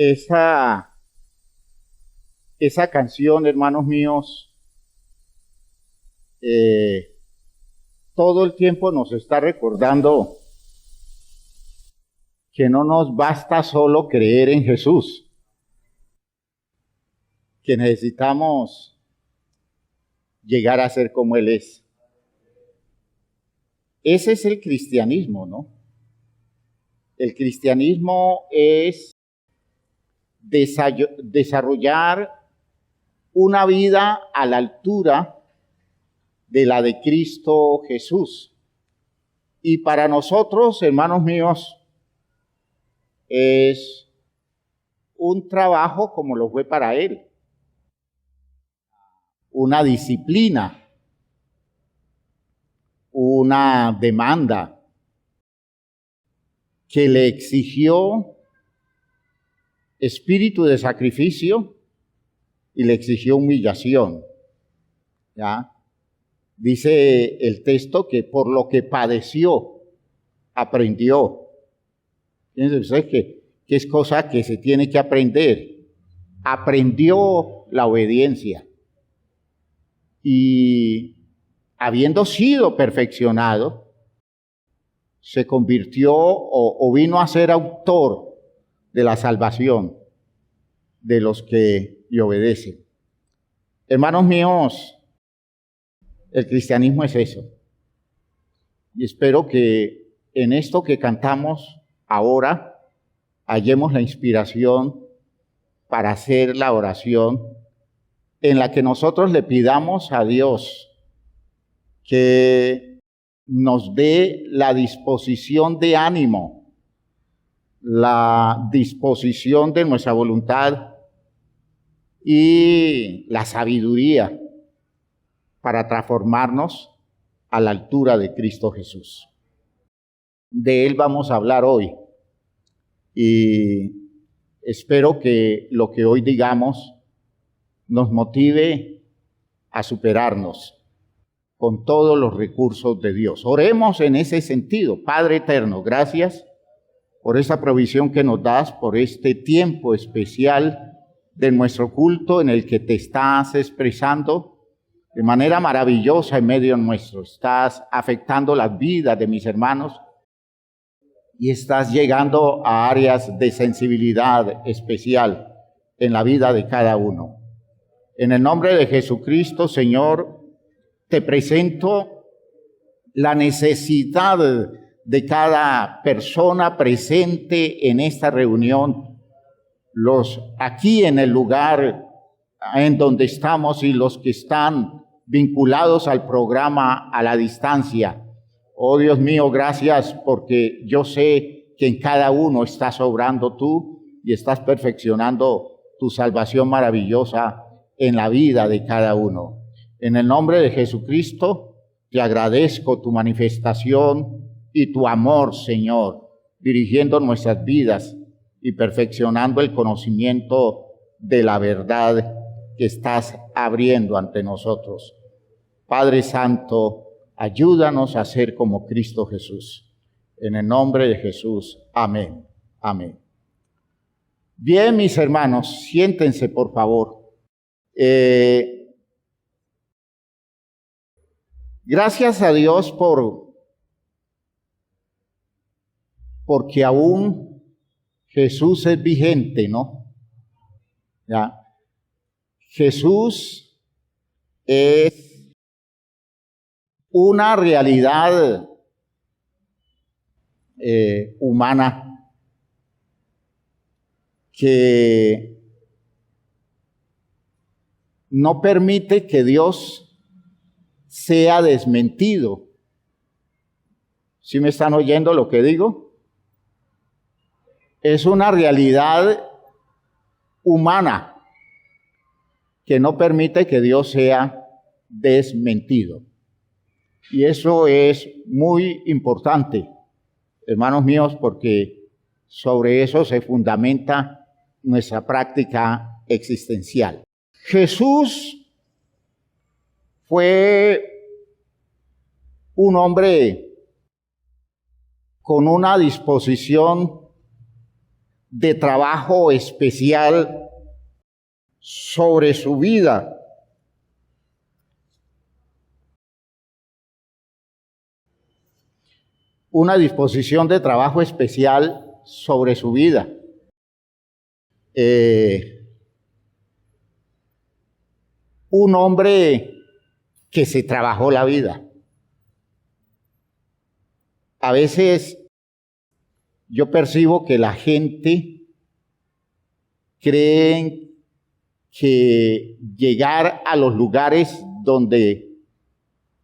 Esa canción, hermanos míos, todo el tiempo nos está recordando que no nos basta solo creer en Jesús, que necesitamos llegar a ser como Él es. Ese es el cristianismo, ¿no? El cristianismo es desarrollar una vida a la altura de la de Cristo Jesús. Y para nosotros, hermanos míos, es un trabajo como lo fue para Él, una disciplina, una demanda que le exigió espíritu de sacrificio y le exigió humillación. ¿Ya? Dice el texto que por lo que padeció, aprendió. Fíjense ustedes que es cosa que se tiene que aprender. Aprendió la obediencia. Y habiendo sido perfeccionado, se convirtió o vino a ser autor de la salvación de los que le obedecen. Hermanos míos, el cristianismo es eso. Y espero que en esto que cantamos ahora hallemos la inspiración para hacer la oración en la que nosotros le pidamos a Dios que nos dé la disposición de ánimo, la disposición de nuestra voluntad y la sabiduría para transformarnos a la altura de Cristo Jesús. De Él vamos a hablar hoy y espero que lo que hoy digamos nos motive a superarnos con todos los recursos de Dios. Oremos en ese sentido. Padre eterno, gracias por esa provisión que nos das, por este tiempo especial de nuestro culto en el que te estás expresando de manera maravillosa en medio nuestro. Estás afectando las vidas de mis hermanos y estás llegando a áreas de sensibilidad especial en la vida de cada uno. En el nombre de Jesucristo, Señor, te presento la necesidad de cada persona presente en esta reunión, los aquí en el lugar en donde estamos y los que están vinculados al programa a la distancia. Oh Dios mío, gracias porque yo sé que en cada uno estás obrando tú y estás perfeccionando tu salvación maravillosa en la vida de cada uno. En el nombre de Jesucristo, te agradezco tu manifestación y tu amor, Señor, dirigiendo nuestras vidas y perfeccionando el conocimiento de la verdad que estás abriendo ante nosotros. Padre Santo, ayúdanos a ser como Cristo Jesús. En el nombre de Jesús, amén. Amén. Bien, mis hermanos, siéntense, por favor. Gracias a Dios porque aún Jesús es vigente, ¿no? ¿Ya? Jesús es una realidad humana que no permite que Dios sea desmentido. ¿Sí me están oyendo lo que digo? Es una realidad humana que no permite que Dios sea desmentido. Y eso es muy importante, hermanos míos, porque sobre eso se fundamenta nuestra práctica existencial. Jesús fue un hombre con una disposición de trabajo especial sobre su vida. Una disposición de trabajo especial sobre su vida. Un hombre que se trabajó la vida. A veces yo percibo que la gente cree que llegar a los lugares donde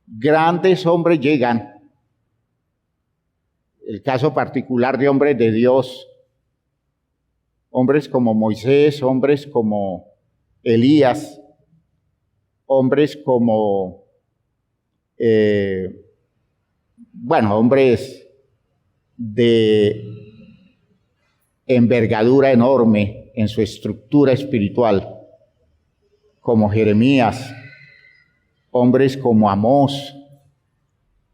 grandes hombres llegan, el caso particular de hombres de Dios, hombres como Moisés, hombres como Elías, hombres como, hombres de envergadura enorme en su estructura espiritual, como Jeremías, hombres como Amós.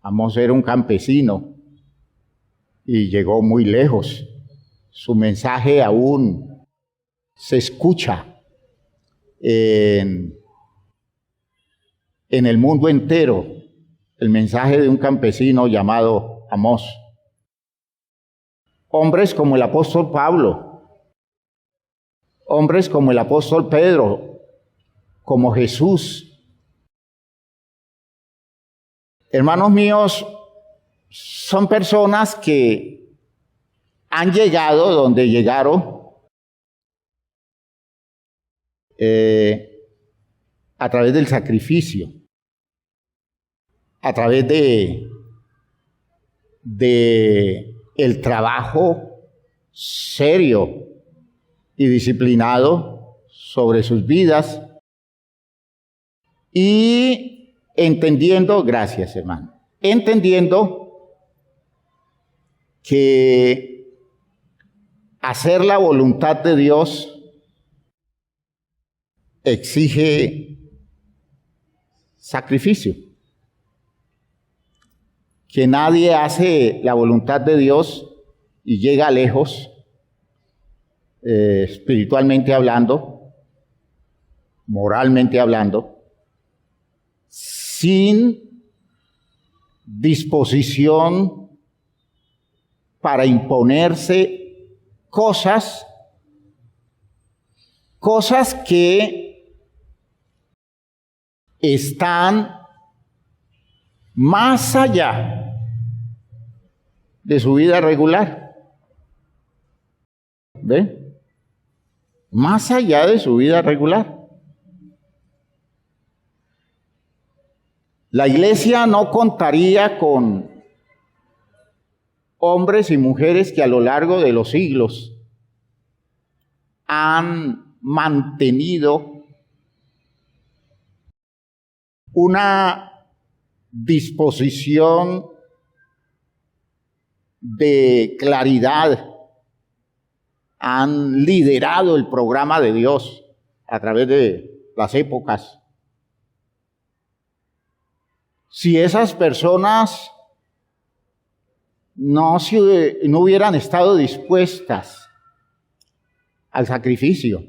Amós era un campesino y llegó muy lejos. Su mensaje aún se escucha en el mundo entero, el mensaje de un campesino llamado Amós. Hombres como el apóstol Pablo, hombres como el apóstol Pedro, como Jesús. Hermanos míos, son personas que han llegado donde llegaron a través del sacrificio, a través de el trabajo serio y disciplinado sobre sus vidas y entendiendo, gracias hermano, entendiendo que hacer la voluntad de Dios exige sacrificio. Que nadie hace la voluntad de Dios y llega lejos, espiritualmente hablando, moralmente hablando, sin disposición para imponerse cosas que están más allá de su vida regular. ¿Ve? Más allá de su vida regular. La iglesia no contaría con hombres y mujeres que a lo largo de los siglos han mantenido una disposición de claridad, han liderado el programa de Dios a través de las épocas. Si esas personas no hubieran estado dispuestas al sacrificio,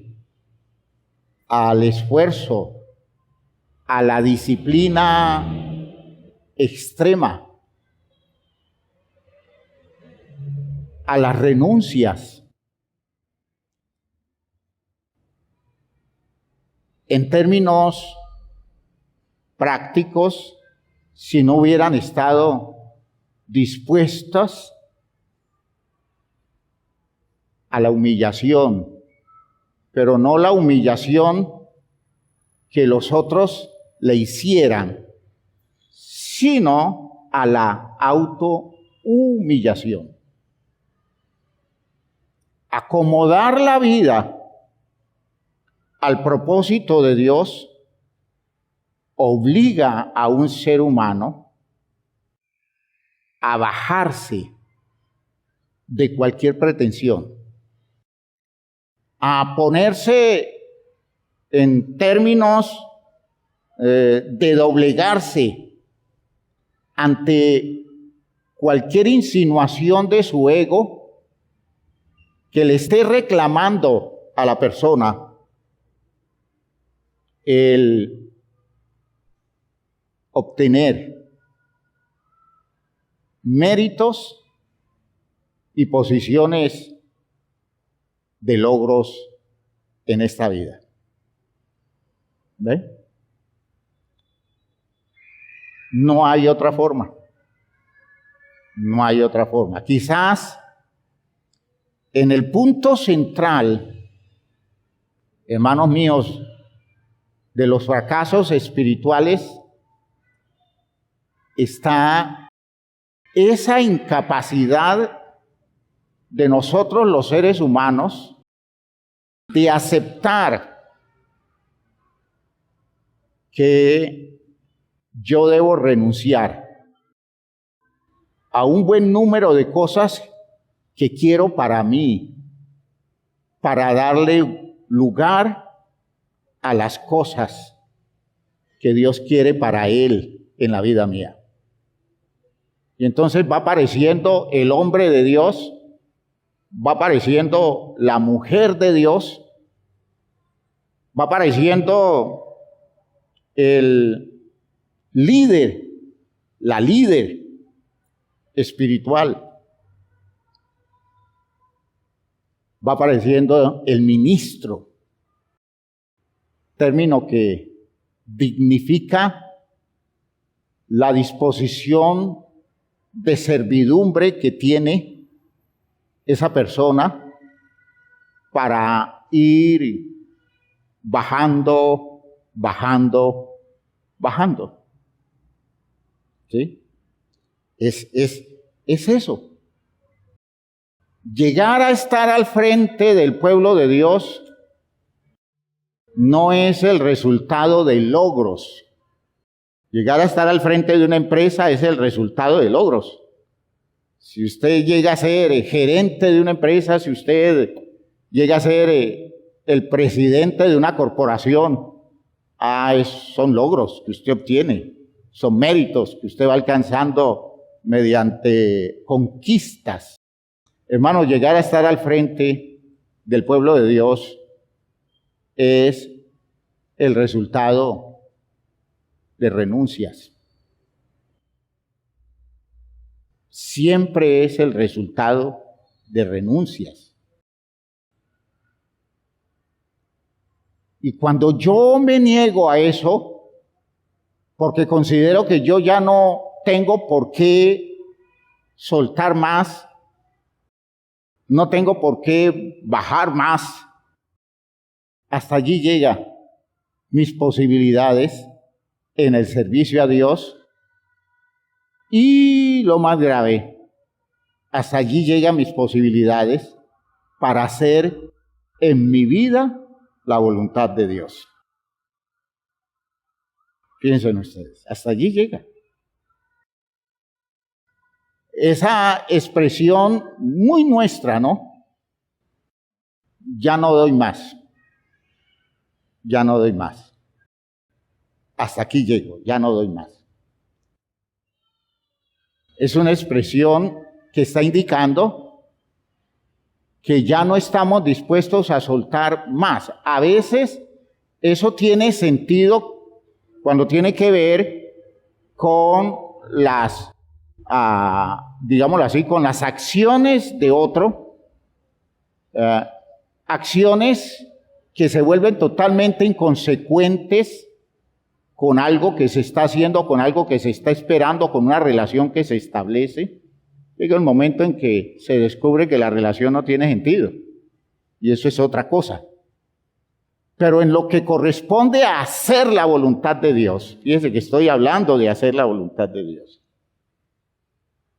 al esfuerzo, a la disciplina extrema, a las renuncias, en términos prácticos, si no hubieran estado dispuestas a la humillación, pero no la humillación que los otros le hicieran, sino a la autohumillación. Acomodar la vida al propósito de Dios obliga a un ser humano a bajarse de cualquier pretensión, a ponerse en términos de doblegarse ante cualquier insinuación de su ego que le esté reclamando a la persona el obtener méritos y posiciones de logros en esta vida. ¿Ve? No hay otra forma. No hay otra forma. Quizás en el punto central, hermanos míos, de los fracasos espirituales está esa incapacidad de nosotros los seres humanos de aceptar que yo debo renunciar a un buen número de cosas que quiero para mí, para darle lugar a las cosas que Dios quiere para Él en la vida mía. Y entonces va apareciendo el hombre de Dios, va apareciendo la mujer de Dios, va apareciendo el líder, la líder espiritual, va apareciendo el ministro, término que dignifica la disposición de servidumbre que tiene esa persona para ir bajando. ¿Sí? Es eso. Llegar a estar al frente del pueblo de Dios no es el resultado de logros. Llegar a estar al frente de una empresa es el resultado de logros. Si usted llega a ser gerente de una empresa, si usted llega a ser el presidente de una corporación, son logros que usted obtiene, son méritos que usted va alcanzando mediante conquistas. Hermano, llegar a estar al frente del pueblo de Dios es el resultado de renuncias. Siempre es el resultado de renuncias. Y cuando yo me niego a eso, porque considero que yo ya no tengo por qué soltar más, no tengo por qué bajar más, hasta allí llegan mis posibilidades en el servicio a Dios. Y lo más grave, hasta allí llegan mis posibilidades para hacer en mi vida la voluntad de Dios. Piensen ustedes, hasta allí llega. Esa expresión muy nuestra, ¿no? Ya no doy más. Ya no doy más. Hasta aquí llego, ya no doy más. Es una expresión que está indicando que ya no estamos dispuestos a soltar más. A veces eso tiene sentido cuando tiene que ver con las, digámoslo así, con las acciones de otro, acciones que se vuelven totalmente inconsecuentes con algo que se está haciendo, con algo que se está esperando, con una relación que se establece. Llega el momento en que se descubre que la relación no tiene sentido. Y eso es otra cosa. Pero en lo que corresponde a hacer la voluntad de Dios, fíjense que estoy hablando de hacer la voluntad de Dios.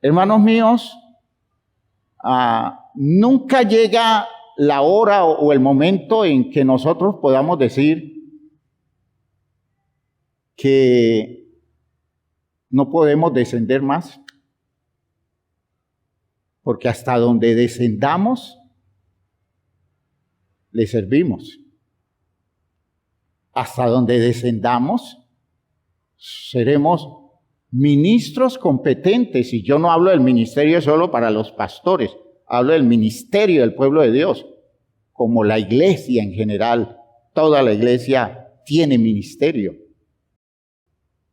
Hermanos míos, nunca llega la hora o el momento en que nosotros podamos decir que no podemos descender más, porque hasta donde descendamos, le servimos. Hasta donde descendamos, seremos ministros competentes, y yo no hablo del ministerio solo para los pastores, hablo del ministerio del pueblo de Dios, como la iglesia en general. Toda la iglesia tiene ministerio.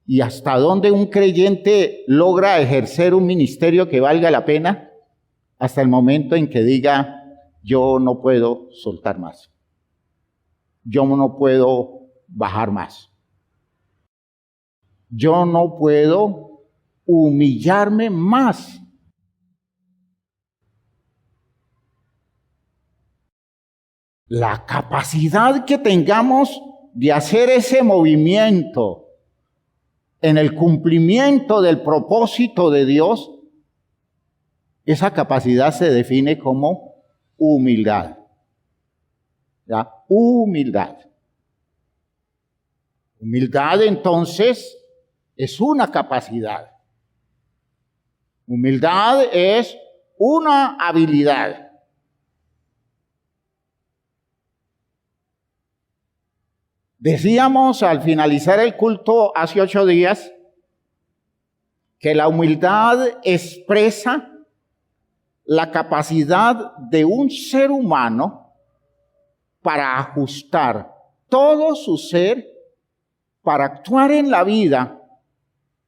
¿Y hasta dónde un creyente logra ejercer un ministerio que valga la pena? Hasta el momento en que diga, yo no puedo soltar más. Yo no puedo bajar más. Yo no puedo humillarme más. La capacidad que tengamos de hacer ese movimiento en el cumplimiento del propósito de Dios, esa capacidad se define como humildad. ¿Ya? Humildad. Humildad, entonces, es una capacidad. Humildad es una habilidad. Decíamos al finalizar el culto hace 8 días que la humildad expresa la capacidad de un ser humano para ajustar todo su ser para actuar en la vida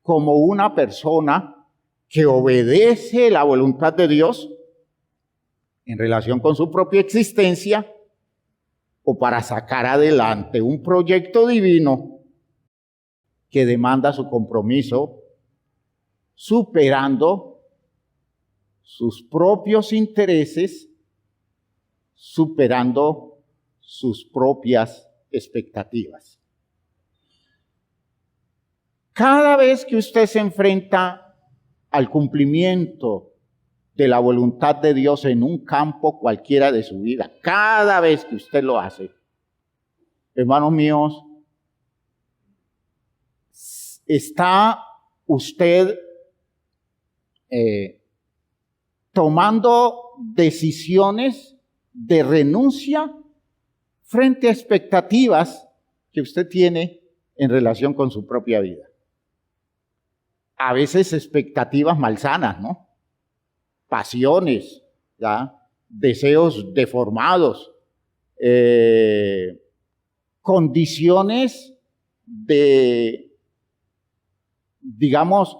como una persona que obedece la voluntad de Dios en relación con su propia existencia o para sacar adelante un proyecto divino que demanda su compromiso, superando sus propios intereses, superando sus propias expectativas. Cada vez que usted se enfrenta al cumplimiento de la voluntad de Dios en un campo cualquiera de su vida, cada vez que usted lo hace, hermanos míos, está usted tomando decisiones de renuncia frente a expectativas que usted tiene en relación con su propia vida. A veces expectativas malsanas, ¿no? Pasiones, ¿ya? Deseos deformados, condiciones de, digamos,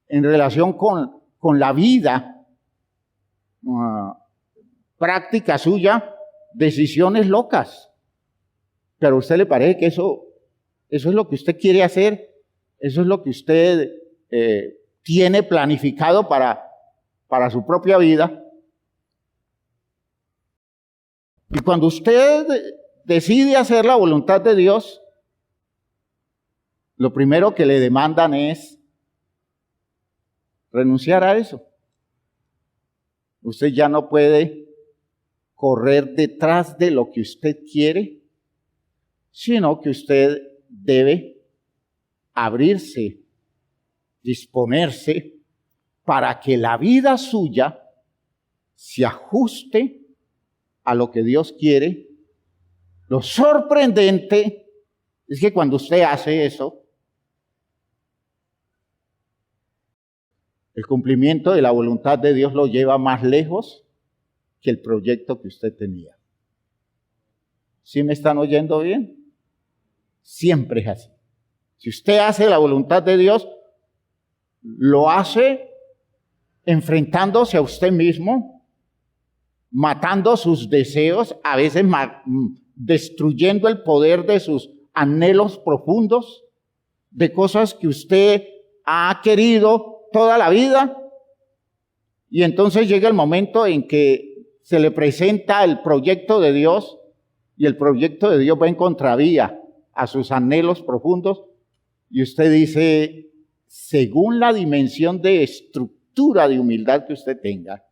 en relación con la vida, práctica suya, decisiones locas. Pero a usted le parece que eso es lo que usted quiere hacer, eso es lo que usted tiene planificado para su propia vida. Y cuando usted decide hacer la voluntad de Dios, lo primero que le demandan es renunciar a eso. Usted ya no puede correr detrás de lo que usted quiere, sino que usted debe abrirse, disponerse para que la vida suya se ajuste a lo que Dios quiere. Lo sorprendente es que cuando usted hace eso, el cumplimiento de la voluntad de Dios lo lleva más lejos que el proyecto que usted tenía. ¿Sí me están oyendo bien? Siempre es así. Si usted hace la voluntad de Dios, lo hace enfrentándose a usted mismo, matando sus deseos, a veces destruyendo el poder de sus anhelos profundos, de cosas que usted ha querido toda la vida. Y entonces llega el momento en que se le presenta el proyecto de Dios y el proyecto de Dios va en contravía a sus anhelos profundos y usted dice, según la dimensión de estructura de humildad que usted tenga,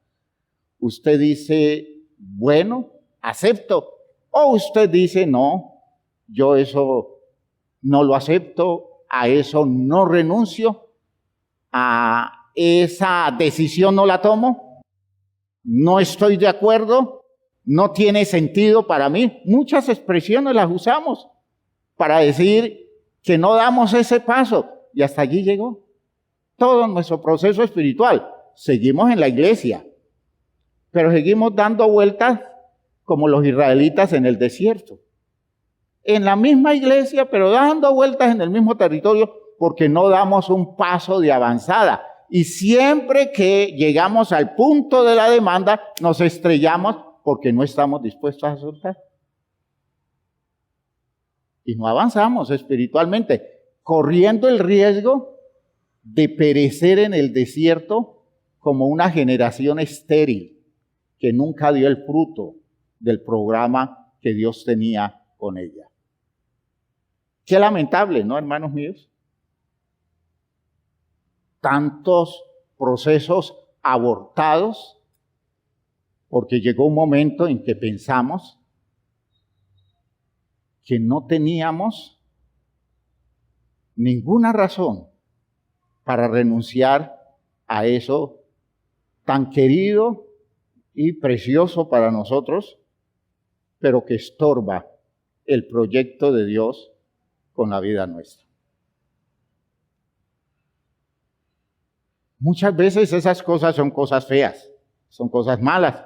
usted dice, bueno, acepto. O usted dice, no, yo eso no lo acepto, a eso no renuncio, a esa decisión no la tomo, no estoy de acuerdo, no tiene sentido para mí. Muchas expresiones las usamos para decir que no damos ese paso y hasta allí llegó todo nuestro proceso espiritual. Seguimos en la iglesia, pero seguimos dando vueltas como los israelitas en el desierto. En la misma iglesia, pero dando vueltas en el mismo territorio, porque no damos un paso de avanzada. Y siempre que llegamos al punto de la demanda, nos estrellamos porque no estamos dispuestos a soltar. Y no avanzamos espiritualmente, corriendo el riesgo de perecer en el desierto como una generación estéril que nunca dio el fruto del programa que Dios tenía con ella. Qué lamentable, ¿no, hermanos míos? Tantos procesos abortados porque llegó un momento en que pensamos que no teníamos ninguna razón para renunciar a eso tan querido y precioso para nosotros, pero que estorba el proyecto de Dios con la vida nuestra. Muchas veces esas cosas son cosas feas, son cosas malas.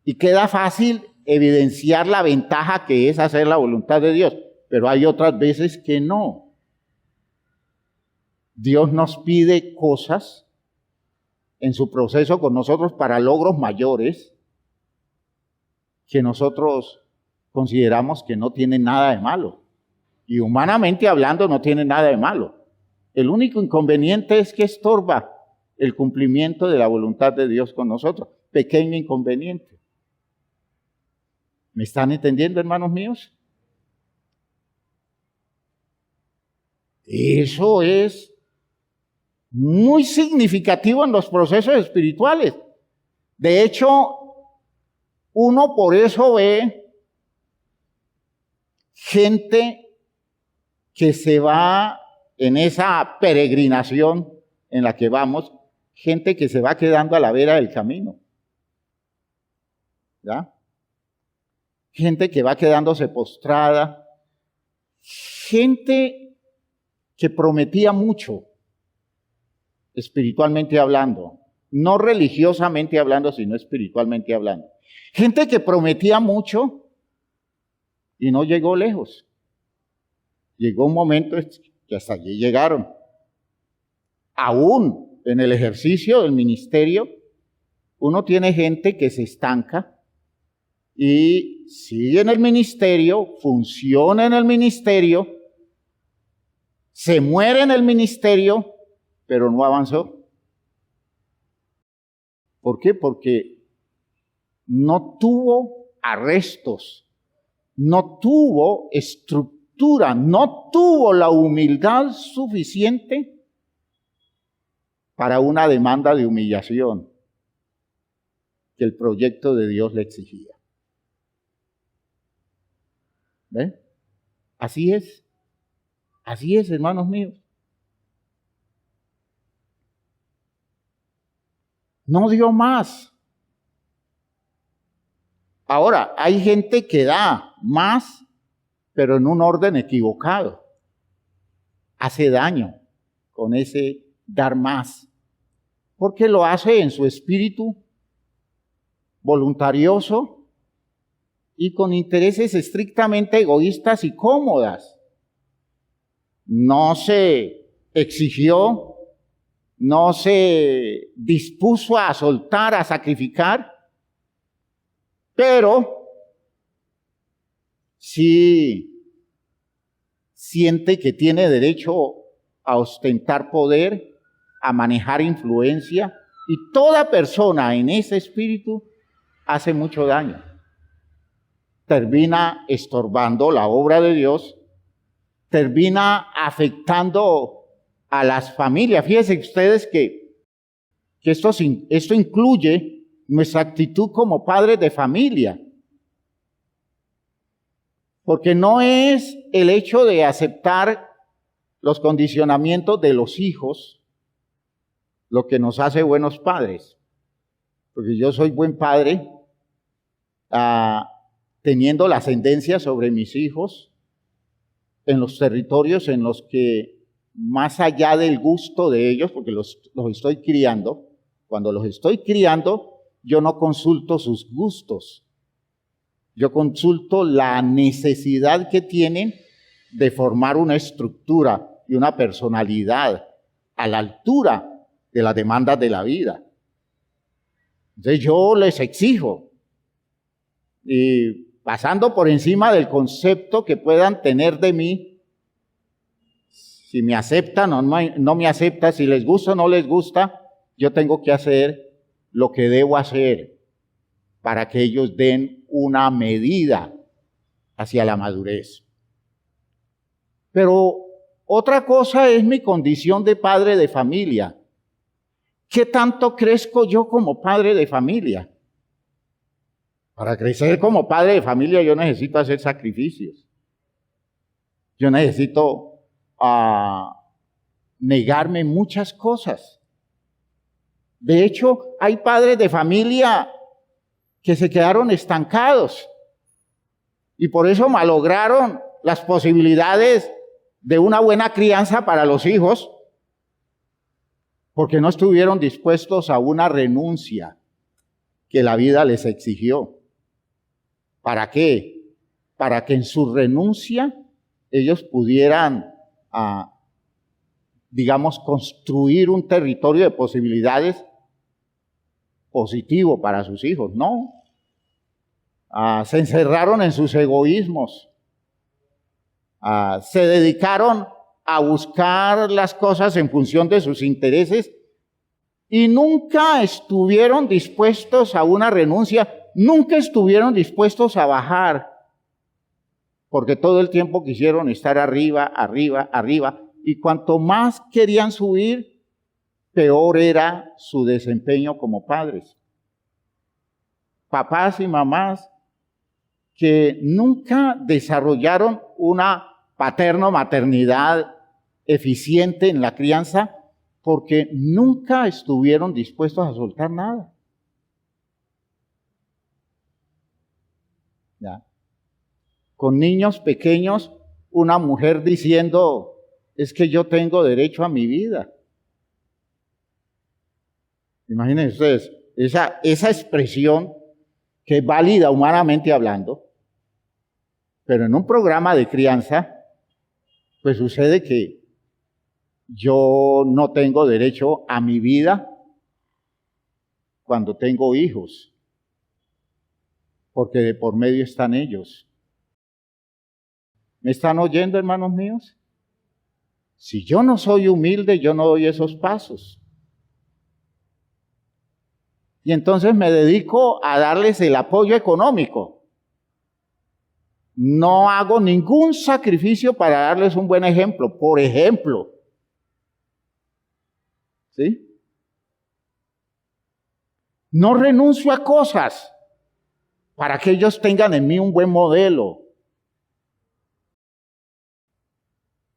Y queda fácil evidenciar la ventaja que es hacer la voluntad de Dios, pero hay otras veces que no. Dios nos pide cosas en su proceso con nosotros para logros mayores que nosotros consideramos que no tienen nada de malo. Y humanamente hablando no tiene nada de malo. El único inconveniente es que estorba el cumplimiento de la voluntad de Dios con nosotros. Pequeño inconveniente. ¿Me están entendiendo, hermanos míos? Eso es muy significativo en los procesos espirituales. De hecho, uno por eso ve gente que se va en esa peregrinación en la que vamos, gente que se va quedando a la vera del camino. ¿Ya? Gente que va quedándose postrada, gente que prometía mucho, espiritualmente hablando, no religiosamente hablando, sino espiritualmente hablando. Gente que prometía mucho y no llegó lejos. Llegó un momento que hasta allí llegaron. Aún en el ejercicio del ministerio, uno tiene gente que se estanca y sigue en el ministerio, funciona en el ministerio, se muere en el ministerio, pero no avanzó. ¿Por qué? Porque no tuvo arrestos, no tuvo estructura, no tuvo la humildad suficiente para una demanda de humillación que el proyecto de Dios le exigía. ¿Ven? Así es, hermanos míos. No dio más. Ahora, hay gente que da más, pero en un orden equivocado. Hace daño con ese dar más, porque lo hace en su espíritu voluntarioso y con intereses estrictamente egoístas y cómodas. No se exigió, no se dispuso a soltar, a sacrificar, pero sí siente que tiene derecho a ostentar poder, a manejar influencia, y toda persona en ese espíritu hace mucho daño. Termina estorbando la obra de Dios, termina afectando a las familias. Fíjense ustedes que esto incluye nuestra actitud como padres de familia. Porque no es el hecho de aceptar los condicionamientos de los hijos lo que nos hace buenos padres. Porque yo soy buen padre teniendo la ascendencia sobre mis hijos en los territorios en los que, más allá del gusto de ellos, porque los estoy criando, cuando los estoy criando, yo no consulto sus gustos. Yo consulto la necesidad que tienen de formar una estructura y una personalidad a la altura de las demandas de la vida. Entonces yo les exijo, y pasando por encima del concepto que puedan tener de mí, si me aceptan o no me aceptan, si les gusta o no les gusta, yo tengo que hacer lo que debo hacer para que ellos den una medida hacia la madurez. Pero otra cosa es mi condición de padre de familia. ¿Qué tanto crezco yo como padre de familia? Para crecer como padre de familia yo necesito hacer sacrificios. Yo necesito negarme muchas cosas. De hecho, hay padres de familia que se quedaron estancados y por eso malograron las posibilidades de una buena crianza para los hijos, porque no estuvieron dispuestos a una renuncia que la vida les exigió. ¿Para qué? Para que en su renuncia ellos pudieran, construir un territorio de posibilidades positivo para sus hijos. No. Se encerraron en sus egoísmos. Se dedicaron a buscar las cosas en función de sus intereses y nunca estuvieron dispuestos a una renuncia, nunca estuvieron dispuestos a bajar, porque todo el tiempo quisieron estar arriba, arriba, arriba, y cuanto más querían subir, peor era su desempeño como padres. Papás y mamás que nunca desarrollaron una paterno-maternidad eficiente en la crianza porque nunca estuvieron dispuestos a soltar nada. ¿Ya? Con niños pequeños, una mujer diciendo, es que yo tengo derecho a mi vida. Imagínense ustedes, esa expresión que es válida humanamente hablando, pero en un programa de crianza, pues sucede que yo no tengo derecho a mi vida cuando tengo hijos, porque de por medio están ellos. ¿Me están oyendo, hermanos míos? Si yo no soy humilde, yo no doy esos pasos. Y entonces me dedico a darles el apoyo económico. No hago ningún sacrificio para darles un buen ejemplo. Por ejemplo, ¿sí? No renuncio a cosas para que ellos tengan en mí un buen modelo.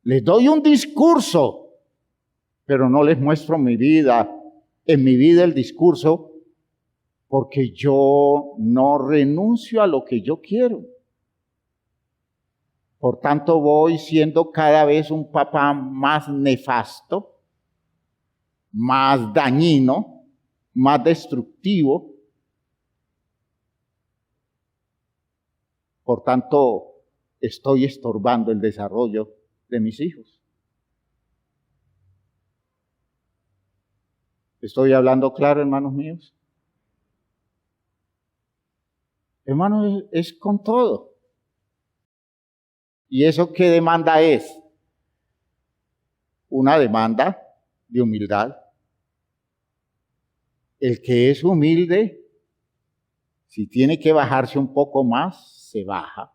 Les doy un discurso, pero no les muestro mi vida. En mi vida el discurso, porque yo no renuncio a lo que yo quiero. Por tanto, voy siendo cada vez un papá más nefasto, más dañino, más destructivo. Por tanto, estoy estorbando el desarrollo de mis hijos. ¿Estoy hablando claro, hermanos míos? Hermanos, es con todo. ¿Y eso qué demanda es? Una demanda de humildad. El que es humilde, si tiene que bajarse un poco más, se baja.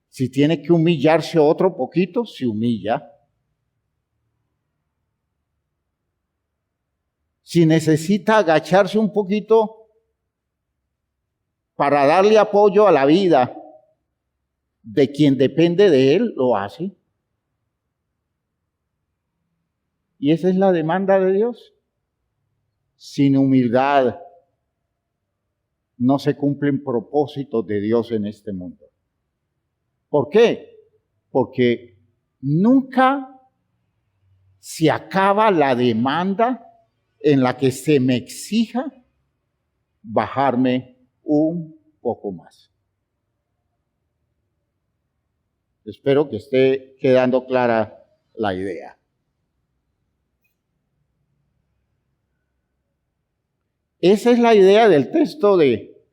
Si tiene que humillarse otro poquito, se humilla. Si necesita agacharse un poquito para darle apoyo a la vida de quien depende de él, lo hace. Y esa es la demanda de Dios. Sin humildad no se cumplen propósitos de Dios en este mundo. ¿Por qué? Porque nunca se acaba la demanda en la que se me exija bajarme un poco más. Espero que esté quedando clara la idea. Esa es la idea del texto de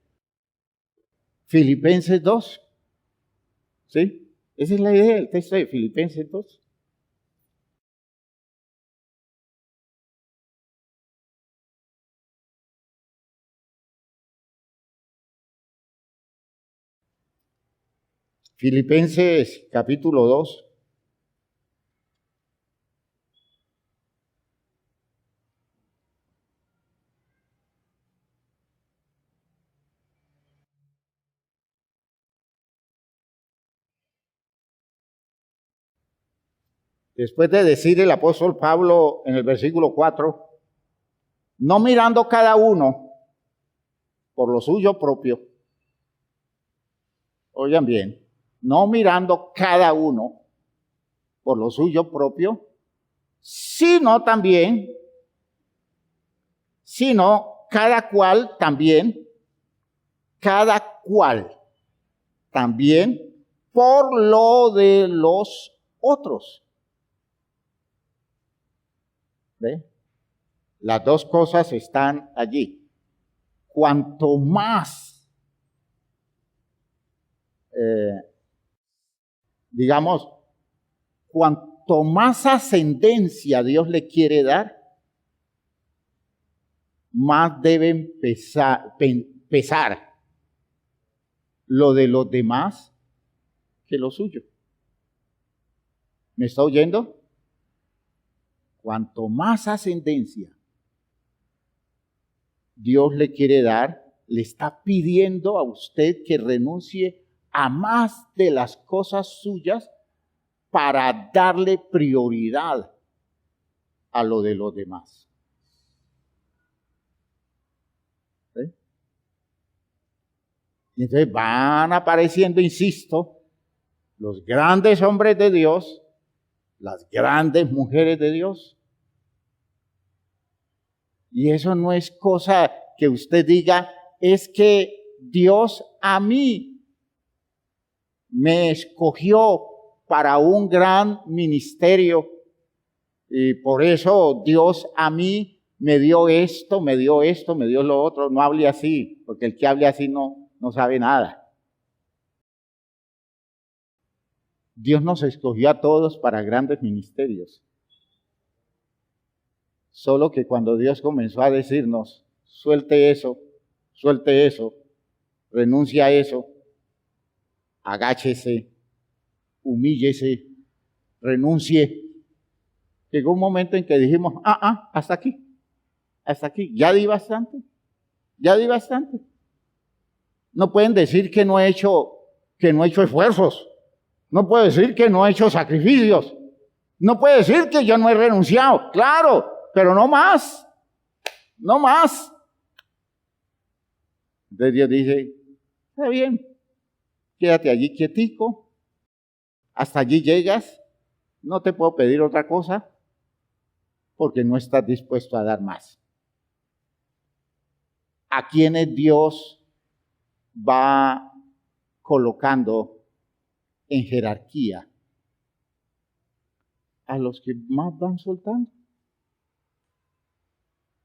Filipenses 2. ¿Sí? Esa es la idea del texto de Filipenses 2. Filipenses capítulo 2. Después de decir el apóstol Pablo en el versículo 4, no mirando cada uno por lo suyo propio, oigan bien, no mirando cada uno por lo suyo propio, sino cada cual también por lo de los otros. ¿Ve? Las dos cosas están allí. Cuanto más, cuanto más ascendencia Dios le quiere dar, más debe pesar lo de los demás que lo suyo. ¿Me está oyendo? Cuanto más ascendencia Dios le quiere dar, le está pidiendo a usted que renuncie a más de las cosas suyas para darle prioridad a lo de los demás. ¿Sí? Y entonces van apareciendo, insisto, los grandes hombres de Dios, las grandes mujeres de Dios. Y eso no es cosa que usted diga, es que Dios a mí me escogió para un gran ministerio y por eso Dios a mí me dio esto, me dio lo otro. No hable así, porque el que hable así no sabe nada. Dios nos escogió a todos para grandes ministerios. Solo que cuando Dios comenzó a decirnos, suelte eso, renuncia a eso, agáchese, humíllese, renuncie. Llegó un momento en que dijimos, hasta aquí, ya di bastante. No pueden decir que no he hecho esfuerzos, no puedo decir que no he hecho sacrificios, no puede decir que yo no he renunciado, claro, pero no más. Entonces Dios dice, está bien, quédate allí quietico, hasta allí llegas, no te puedo pedir otra cosa, porque no estás dispuesto a dar más. ¿A quiénes Dios va colocando en jerarquía? A los que más van soltando.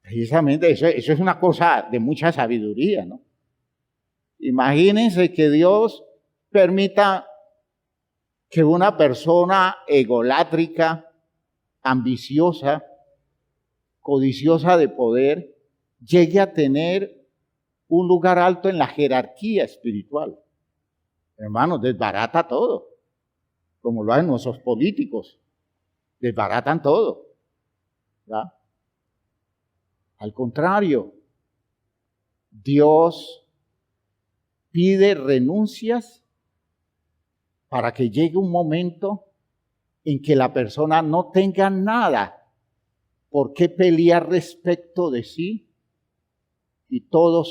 Precisamente eso es una cosa de mucha sabiduría, ¿no? Imagínense que Dios permita que una persona egolátrica, ambiciosa, codiciosa de poder, llegue a tener un lugar alto en la jerarquía espiritual. Hermanos, desbarata todo, como lo hacen nuestros políticos, desbaratan todo. ¿Verdad? Al contrario, Dios pide renuncias para que llegue un momento en que la persona no tenga nada por qué pelear respecto de sí y toda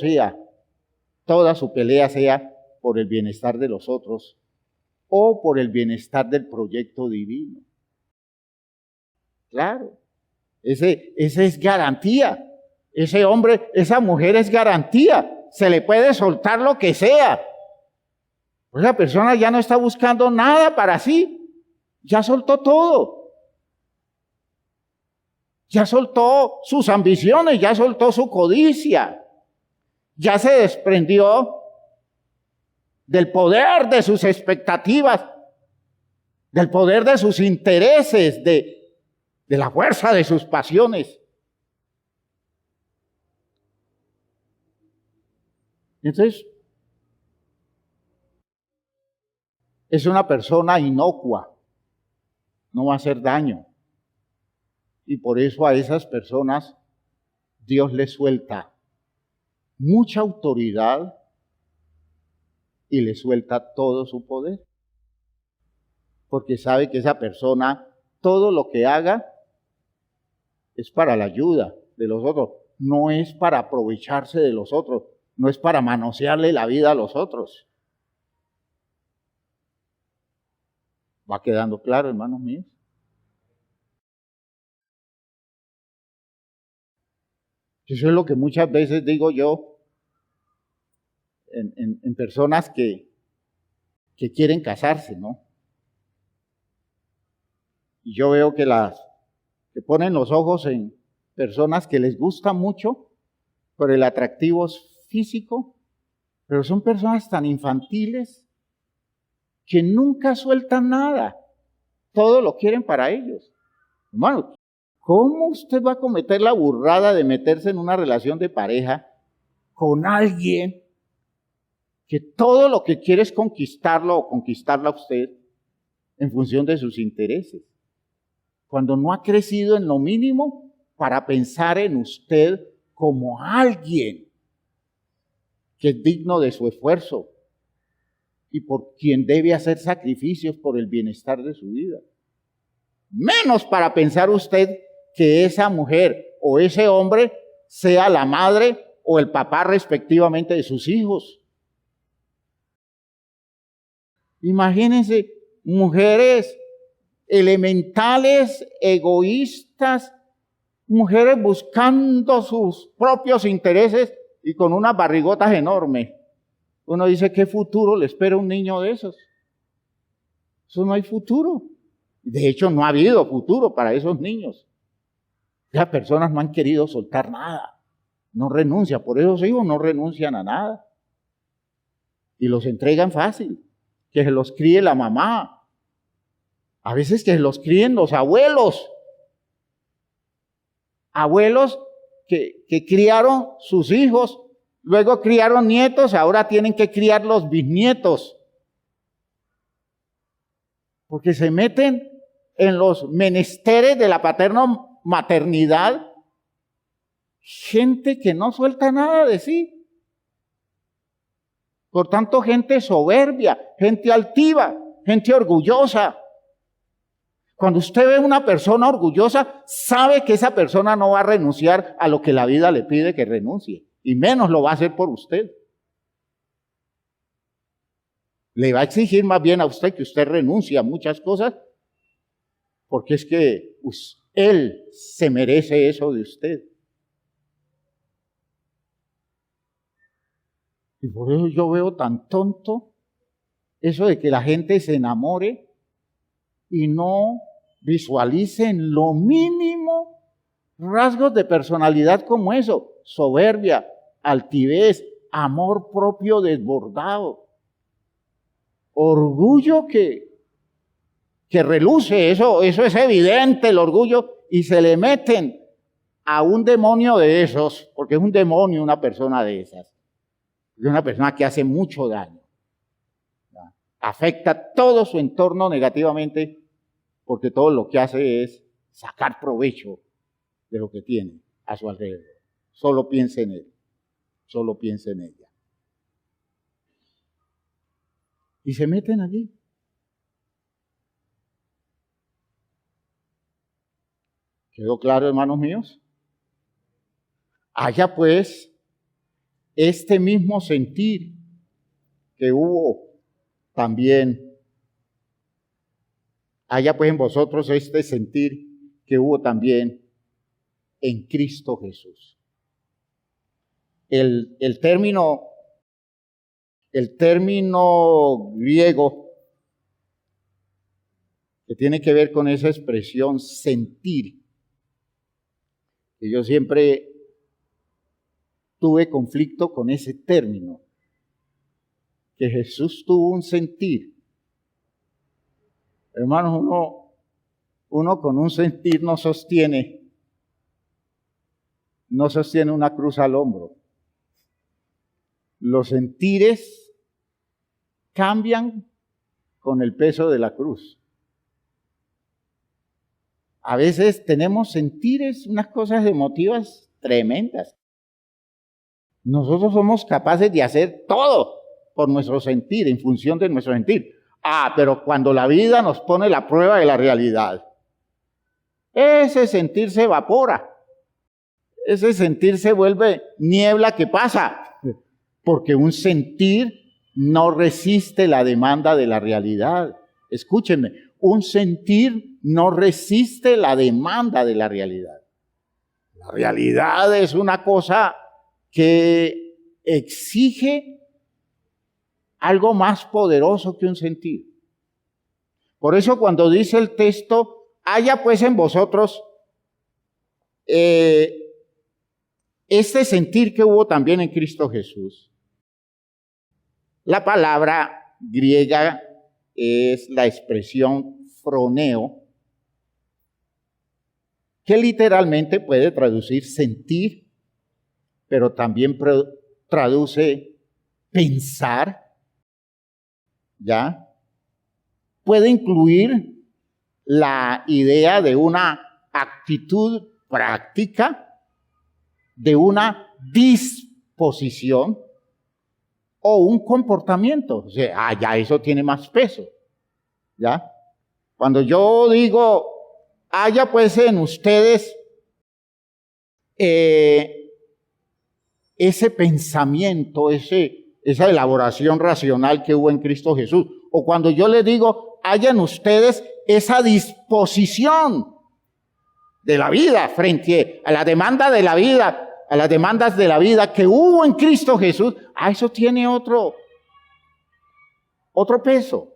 su pelea sea por el bienestar de los otros o por el bienestar del proyecto divino. Claro, Ese es garantía. Ese hombre, esa mujer es garantía. Se le puede soltar lo que sea. Esa persona ya no está buscando nada para sí. Ya soltó todo. Ya soltó sus ambiciones, ya soltó su codicia. Ya se desprendió del poder de sus expectativas, del poder de sus intereses, de la fuerza de sus pasiones. Entonces, es una persona inocua, no va a hacer daño. Y por eso a esas personas Dios les suelta mucha autoridad y les suelta todo su poder. Porque sabe que esa persona, todo lo que haga es para la ayuda de los otros, no es para aprovecharse de los otros, no es para manosearle la vida a los otros. ¿Va quedando claro, hermanos míos? Eso es lo que muchas veces digo yo en personas que quieren casarse, ¿no? Y yo veo que ponen los ojos en personas que les gusta mucho por el atractivo físico, pero son personas tan infantiles que nunca sueltan nada. Todo lo quieren para ellos. Hermano, ¿cómo usted va a cometer la burrada de meterse en una relación de pareja con alguien que todo lo que quiere es conquistarlo o conquistarla a usted en función de sus intereses? Cuando no ha crecido en lo mínimo para pensar en usted como alguien que es digno de su esfuerzo y por quien debe hacer sacrificios por el bienestar de su vida. Menos para pensar usted que esa mujer o ese hombre sea la madre o el papá respectivamente de sus hijos. Imagínense mujeres elementales, egoístas, mujeres buscando sus propios intereses y con unas barrigotas enormes. Uno dice, ¿qué futuro le espera a un niño de esos? Eso no hay futuro. De hecho, no ha habido futuro para esos niños. Las personas no han querido soltar nada. No renuncian. Por esos hijos no renuncian a nada. Y los entregan fácil. Que se los críe la mamá. A veces que se los críen los abuelos. Abuelos que criaron sus hijos, luego criaron nietos, ahora tienen que criar los bisnietos. Porque se meten en los menesteres de la paterno-maternidad gente que no suelta nada de sí. Por tanto, gente soberbia, gente altiva, gente orgullosa. Cuando usted ve una persona orgullosa, sabe que esa persona no va a renunciar a lo que la vida le pide que renuncie, y menos lo va a hacer por usted. Le va a exigir más bien a usted que usted renuncie a muchas cosas, porque es que él se merece eso de usted. Y por eso yo veo tan tonto eso de que la gente se enamore y no visualice en lo mínimo rasgos de personalidad como eso: soberbia, altivez, amor propio desbordado, orgullo que reluce, eso es evidente, el orgullo, y se le meten a un demonio de esos, porque es un demonio una persona de esas, es una persona que hace mucho daño, afecta todo su entorno negativamente, porque todo lo que hace es sacar provecho de lo que tiene a su alrededor. Solo piense en él, solo piense en ella. Y se meten allí. ¿Quedó claro, hermanos míos? Haya pues este mismo sentir que hubo también. Haya pues en vosotros este sentir que hubo también en Cristo Jesús. El término griego que tiene que ver con esa expresión sentir, que yo siempre tuve conflicto con ese término, que Jesús tuvo un sentir. Hermanos, uno con un sentir no sostiene una cruz al hombro. Los sentires cambian con el peso de la cruz. A veces tenemos sentires, unas cosas emotivas tremendas. Nosotros somos capaces de hacer todo por nuestro sentir, en función de nuestro sentir. Pero cuando la vida nos pone la prueba de la realidad, ese sentir se evapora. Ese sentir se vuelve niebla que pasa. Porque un sentir no resiste la demanda de la realidad. Escúchenme, un sentir no resiste la demanda de la realidad. La realidad es una cosa que exige algo más poderoso que un sentir. Por eso cuando dice el texto, haya pues en vosotros este sentir que hubo también en Cristo Jesús. La palabra griega es la expresión phroneo, que literalmente puede traducir sentir, pero también traduce pensar, ¿ya? Puede incluir la idea de una actitud práctica, de una disposición o un comportamiento. O sea, ya eso tiene más peso, ¿ya? Cuando yo digo, haya pues en ustedes ese pensamiento, esa elaboración racional que hubo en Cristo Jesús, o cuando yo les digo, haya en ustedes esa disposición de la vida frente a la demanda de la vida, a las demandas de la vida que hubo en Cristo Jesús, eso tiene otro peso.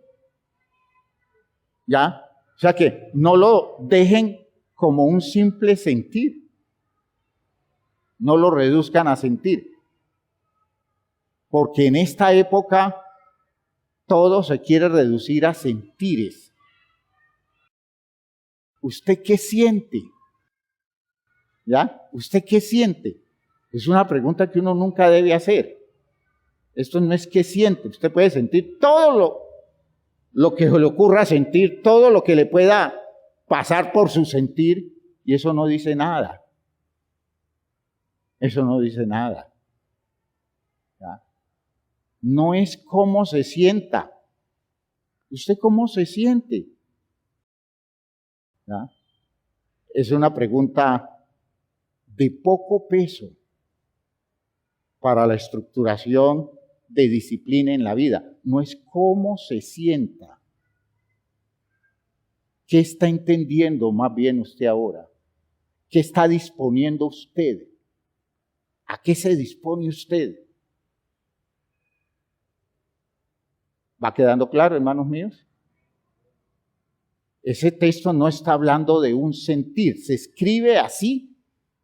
¿Ya? O sea que no lo dejen como un simple sentir. No lo reduzcan a sentir. Porque en esta época todo se quiere reducir a sentires. ¿Usted qué siente? ¿Ya? ¿Usted qué siente? Es una pregunta que uno nunca debe hacer. Esto no es qué siente. Usted puede sentir todo lo que le ocurra sentir, todo lo que le pueda pasar por su sentir, y eso no dice nada. Eso no dice nada. ¿Ya? No es cómo se sienta. ¿Usted cómo se siente? ¿Ya? Es una pregunta de poco peso para la estructuración de disciplina en la vida. No es cómo se sienta. ¿Qué está entendiendo más bien usted ahora? ¿Qué está disponiendo usted? ¿A qué se dispone usted? ¿Va quedando claro, hermanos míos? Ese texto no está hablando de un sentir. Se escribe así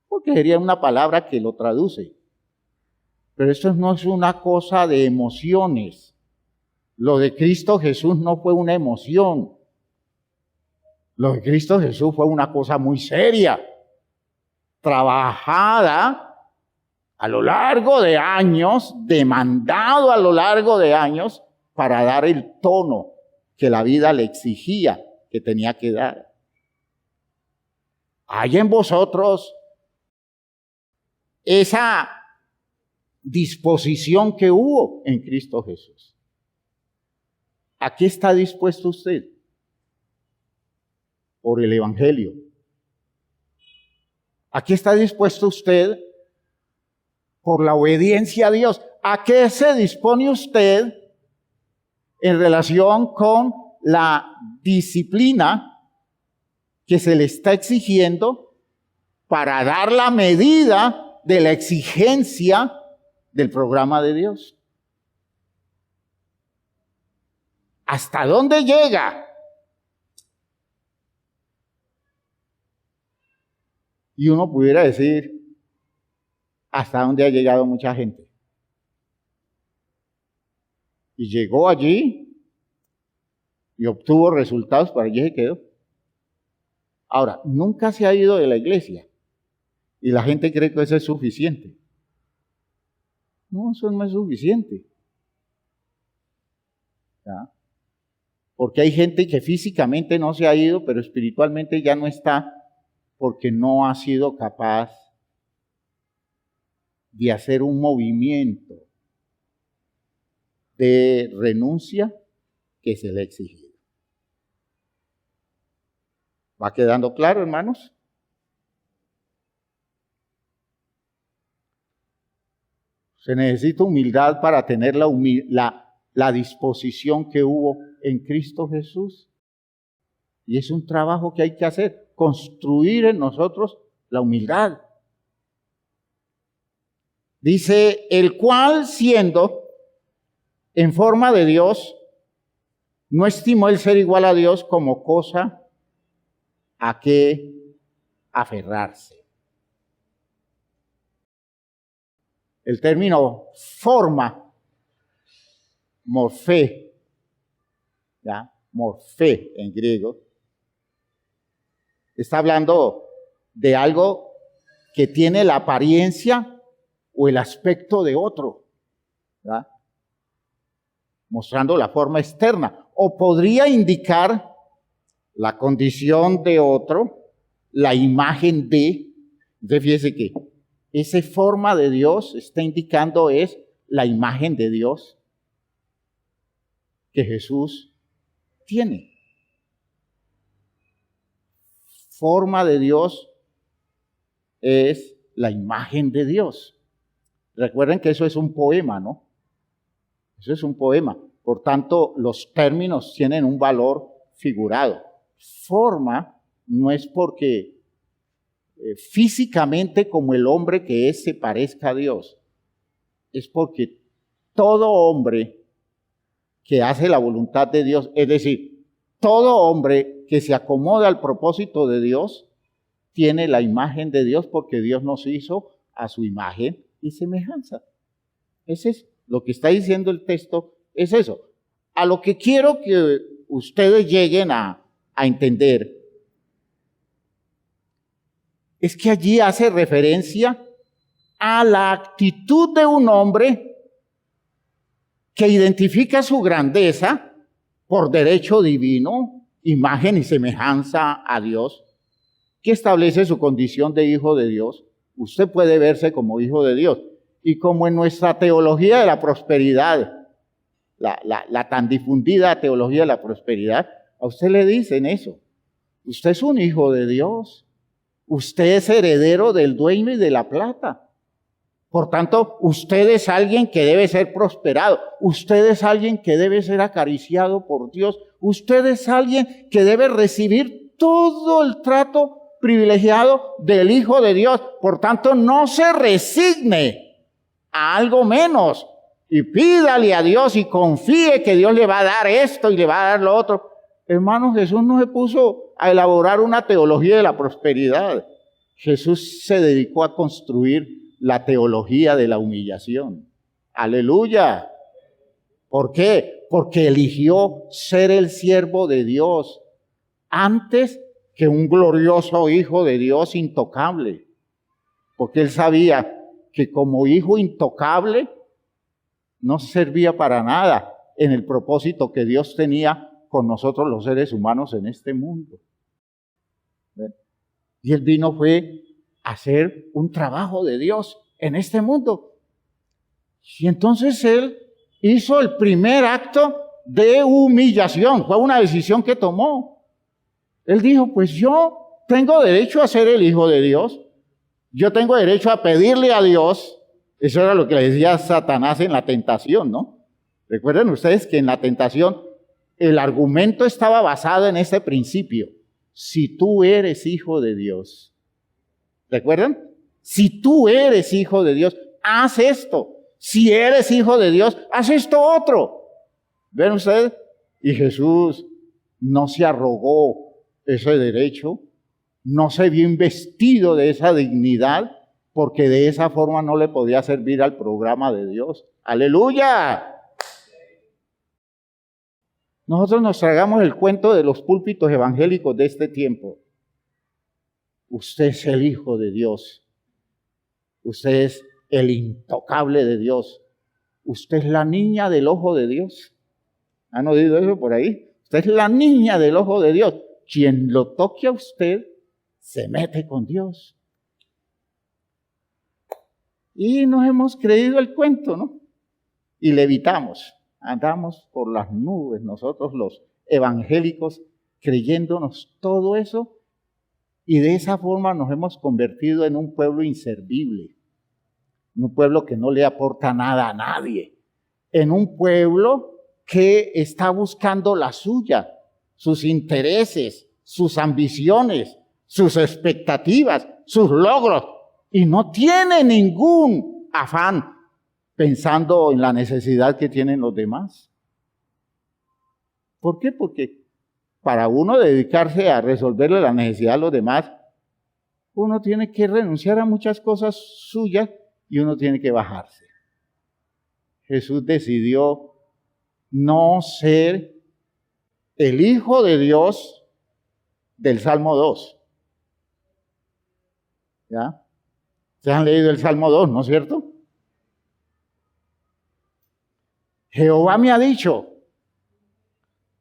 porque sería una palabra que lo traduce. Pero esto no es una cosa de emociones. Lo de Cristo Jesús no fue una emoción. Lo de Cristo Jesús fue una cosa muy seria, trabajada a lo largo de años, demandado a lo largo de años para dar el tono que la vida le exigía que tenía que dar. Hay en vosotros esa disposición que hubo en Cristo Jesús. ¿A qué está dispuesto usted? Por el Evangelio. ¿A qué está dispuesto usted? Por la obediencia a Dios. ¿A qué se dispone usted en relación con la disciplina que se le está exigiendo para dar la medida de la exigencia del programa de Dios. ¿Hasta dónde llega? Y uno pudiera decir, ¿hasta dónde ha llegado mucha gente? Y llegó allí y obtuvo resultados, para allí se quedó. Ahora, nunca se ha ido de la iglesia y la gente cree que eso es suficiente. No, eso no es suficiente. ¿Ya? Porque hay gente que físicamente no se ha ido, pero espiritualmente ya no está, porque no ha sido capaz de hacer un movimiento de renuncia que se le ha exigido. ¿Va quedando claro, hermanos? Se necesita humildad para tener la disposición que hubo en Cristo Jesús. Y es un trabajo que hay que hacer, construir en nosotros la humildad. Dice, el cual siendo en forma de Dios, no estimó el ser igual a Dios como cosa a que aferrarse. El término forma, morfé, ¿ya? Morfé en griego, está hablando de algo que tiene la apariencia o el aspecto de otro, ¿verdad? Mostrando la forma externa, o podría indicar la condición de otro, la imagen de. Entonces fíjese que esa forma de Dios está indicando es la imagen de Dios que Jesús tiene. Forma de Dios es la imagen de Dios. Recuerden que eso es un poema, ¿no? Eso es un poema. Por tanto, los términos tienen un valor figurado. Forma no es porque físicamente como el hombre que es se parezca a Dios. Es porque todo hombre que hace la voluntad de Dios, es decir, todo hombre que se acomoda al propósito de Dios, tiene la imagen de Dios porque Dios nos hizo a su imagen y semejanza. Ese es lo que está diciendo el texto, es eso. A lo que quiero que ustedes lleguen a entender es que allí hace referencia a la actitud de un hombre que identifica su grandeza por derecho divino, imagen y semejanza a Dios, que establece su condición de hijo de Dios. Usted puede verse como hijo de Dios. Y como en nuestra teología de la prosperidad, la tan difundida teología de la prosperidad, a usted le dicen eso. Usted es un hijo de Dios. Usted es heredero del dueño y de la plata. Por tanto, usted es alguien que debe ser prosperado. Usted es alguien que debe ser acariciado por Dios. Usted es alguien que debe recibir todo el trato privilegiado del Hijo de Dios. Por tanto, no se resigne a algo menos y pídale a Dios y confíe que Dios le va a dar esto y le va a dar lo otro. Hermanos, Jesús no se puso a elaborar una teología de la prosperidad. Jesús se dedicó a construir la teología de la humillación. ¡Aleluya! ¿Por qué? Porque eligió ser el siervo de Dios antes que un glorioso hijo de Dios intocable. Porque él sabía que como hijo intocable no servía para nada en el propósito que Dios tenía con nosotros los seres humanos en este mundo. ¿Ven? Y él vino fue a hacer un trabajo de Dios en este mundo. Y entonces él hizo el primer acto de humillación. Fue una decisión que tomó. Él dijo, pues yo tengo derecho a ser el hijo de Dios. Yo tengo derecho a pedirle a Dios. Eso era lo que le decía Satanás en la tentación, ¿no? Recuerden ustedes que en la tentación el argumento estaba basado en este principio. Si tú eres hijo de Dios, ¿Recuerdan? Si tú eres hijo de Dios, haz esto. Si eres hijo de Dios, haz esto otro. ¿Ven ustedes? Y Jesús no se arrogó ese derecho, no se vio investido de esa dignidad, porque de esa forma no le podía servir al programa de Dios. ¡Aleluya! Nosotros nos tragamos el cuento de los púlpitos evangélicos de este tiempo. Usted es el Hijo de Dios. Usted es el intocable de Dios. Usted es la niña del ojo de Dios. ¿Han oído eso por ahí? Usted es la niña del ojo de Dios. Quien lo toque a usted, se mete con Dios. Y nos hemos creído el cuento, ¿no? Y levitamos. Andamos por las nubes, nosotros los evangélicos, creyéndonos todo eso, y de esa forma nos hemos convertido en un pueblo inservible, un pueblo que no le aporta nada a nadie, en un pueblo que está buscando la suya, sus intereses, sus ambiciones, sus expectativas, sus logros, y no tiene ningún afán pensando en la necesidad que tienen los demás. ¿Por qué? Porque para uno dedicarse a resolverle la necesidad a los demás, uno tiene que renunciar a muchas cosas suyas y uno tiene que bajarse. Jesús decidió no ser el Hijo de Dios del Salmo 2. ¿Ya? ¿Se han leído el Salmo 2, no es cierto? Jehová me ha dicho,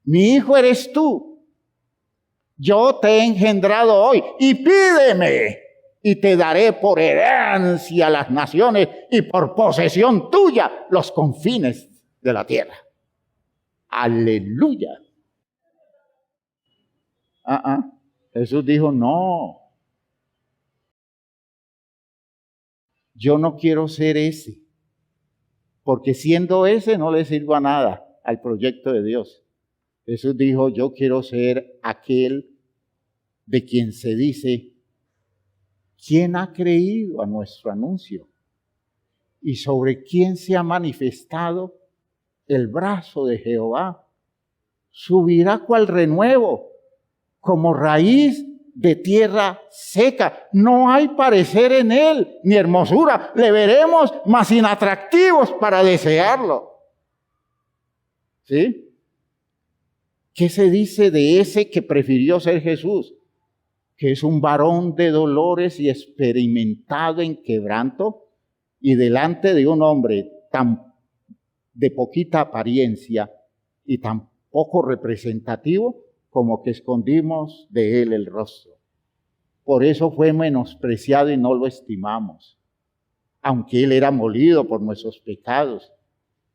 mi hijo eres tú, yo te he engendrado hoy y pídeme y te daré por herencia las naciones y por posesión tuya los confines de la tierra. Aleluya. Jesús dijo, no, yo no quiero ser ese. Porque siendo ese no le sirvo a nada al proyecto de Dios. Jesús dijo, yo quiero ser aquel de quien se dice, ¿quién ha creído a nuestro anuncio? Y sobre quién se ha manifestado el brazo de Jehová. Subirá cual renuevo, como raíz de tierra seca. No hay parecer en él, ni hermosura. Le veremos más inatractivos para desearlo. ¿Sí? ¿Qué se dice de ese que prefirió ser Jesús? Que es un varón de dolores y experimentado en quebranto, y delante de un hombre tan de poquita apariencia y tan poco representativo, como que escondimos de él el rostro. Por eso fue menospreciado y no lo estimamos. Aunque él era molido por nuestros pecados,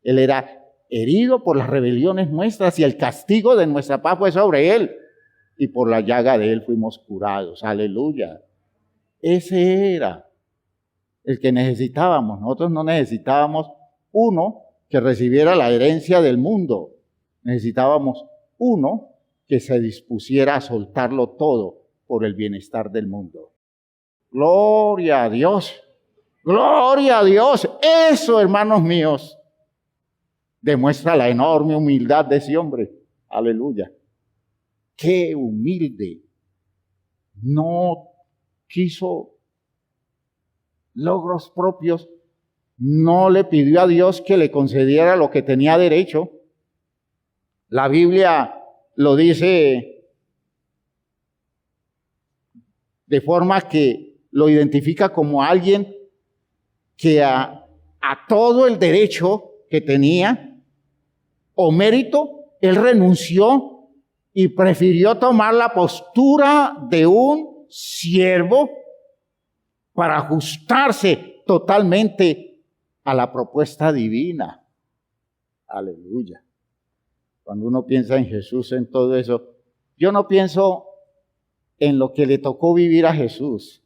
él era herido por las rebeliones nuestras y el castigo de nuestra paz fue sobre él. Y por la llaga de él fuimos curados. Aleluya. Ese era el que necesitábamos. Nosotros no necesitábamos uno que recibiera la herencia del mundo. Necesitábamos uno que se dispusiera a soltarlo todo por el bienestar del mundo. Gloria a Dios. Gloria a Dios. Eso, hermanos míos, demuestra la enorme humildad de ese hombre. Aleluya. Qué humilde. No quiso logros propios. No le pidió a Dios que le concediera lo que tenía derecho. La Biblia lo dice de forma que lo identifica como alguien que a todo el derecho que tenía o mérito, él renunció y prefirió tomar la postura de un siervo para ajustarse totalmente a la propuesta divina. Aleluya. Cuando uno piensa en Jesús, en todo eso, yo no pienso en lo que le tocó vivir a Jesús